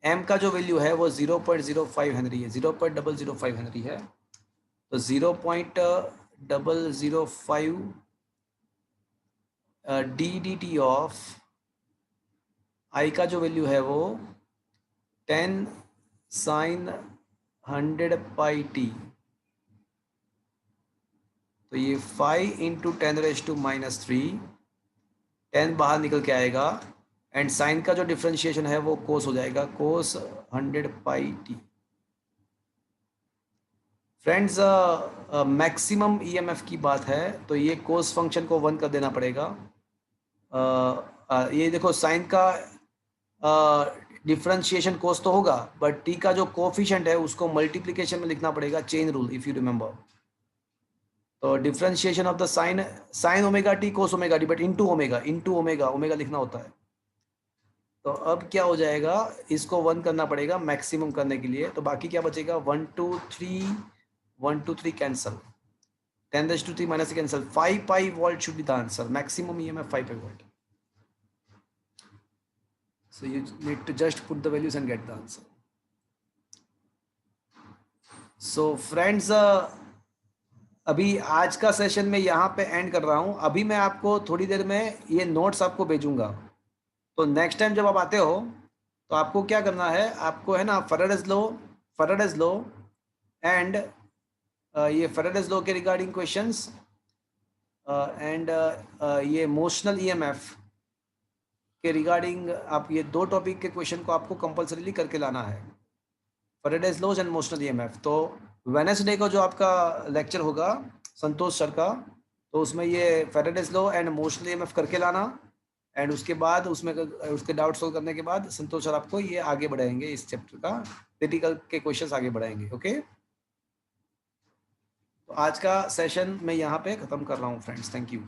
Speaker 1: M का जो वैल्यू है वो 0.05 हेनरी है, 0.005 हेनरी है, तो 0.005 dt of I का जो वैल्यू है वो 10 sin 100 pi t, तो ये 5 into 10⁻⁻3, 10 बाहर निकल के आएगा, एंड साइन का जो डिफरेंशिएशन है वो कोस हो जाएगा, कोस 100 pi t. Friends, maximum EMF की बात है, तो ये कोस फंक्शन को 1 कर देना पड़ेगा. ये देखो साइन का डिफरेंशिएशन कोस तो होगा, बट टी का जो कोफिशिएंट है उसको मल्टीप्लिकेशन में लिखना पड़ेगा, chain rule if you remember. तो differentiation of the sine omega t cos omega t, but into omega लिखना होता है. तो अब क्या हो जाएगा, इसको 1 करना पड़ेगा मैक्सिमम करने के लिए, तो बाकी क्या बचेगा, 1 2 3 cancel, 10⁻³ minus cancel, 5 pi volt should be the answer. Maximum EMF 5 pi volt. So you need to just put the values and get the answer. So friends, अभी आज का सेशन में यहाँ पे एंड कर रहा हूँ. अभी मैं आपको थोड़ी देर में ये नोट्स आपको भेजूंगा, तो नेक्स्ट टाइम जब आप आते हो तो आपको क्या करना है, आपको है ना फैराडेज लॉ एंड ये फैराडेज लॉ के रिगार्डिंग क्वेश्चंस एंड ये मोशनल ईएमएफ के रिगार्डिंग आप ये 2 टॉपिक के क्वेश्चन को आपको कंपल्सरीली करके लाना है, Faraday's laws and motional EMF. तो वेडनेसडे को जो आपका लेक्चर होगा संतोष सर का, तो उसमें ये Faraday's law and motional EMF करके लाना, एंड उसके बाद उसमें उसके डाउट सोल्व करने के बाद संतोष सर आपको ये आगे बढ़ाएंगे, इस चैप्टर का क्रिटिकल के क्वेश्चंस आगे बढ़ाएंगे. ओके, तो आज का सेशन मैं यहाँ पे खत्म कर रहा हूँ फ्रेंड्स. Thank you.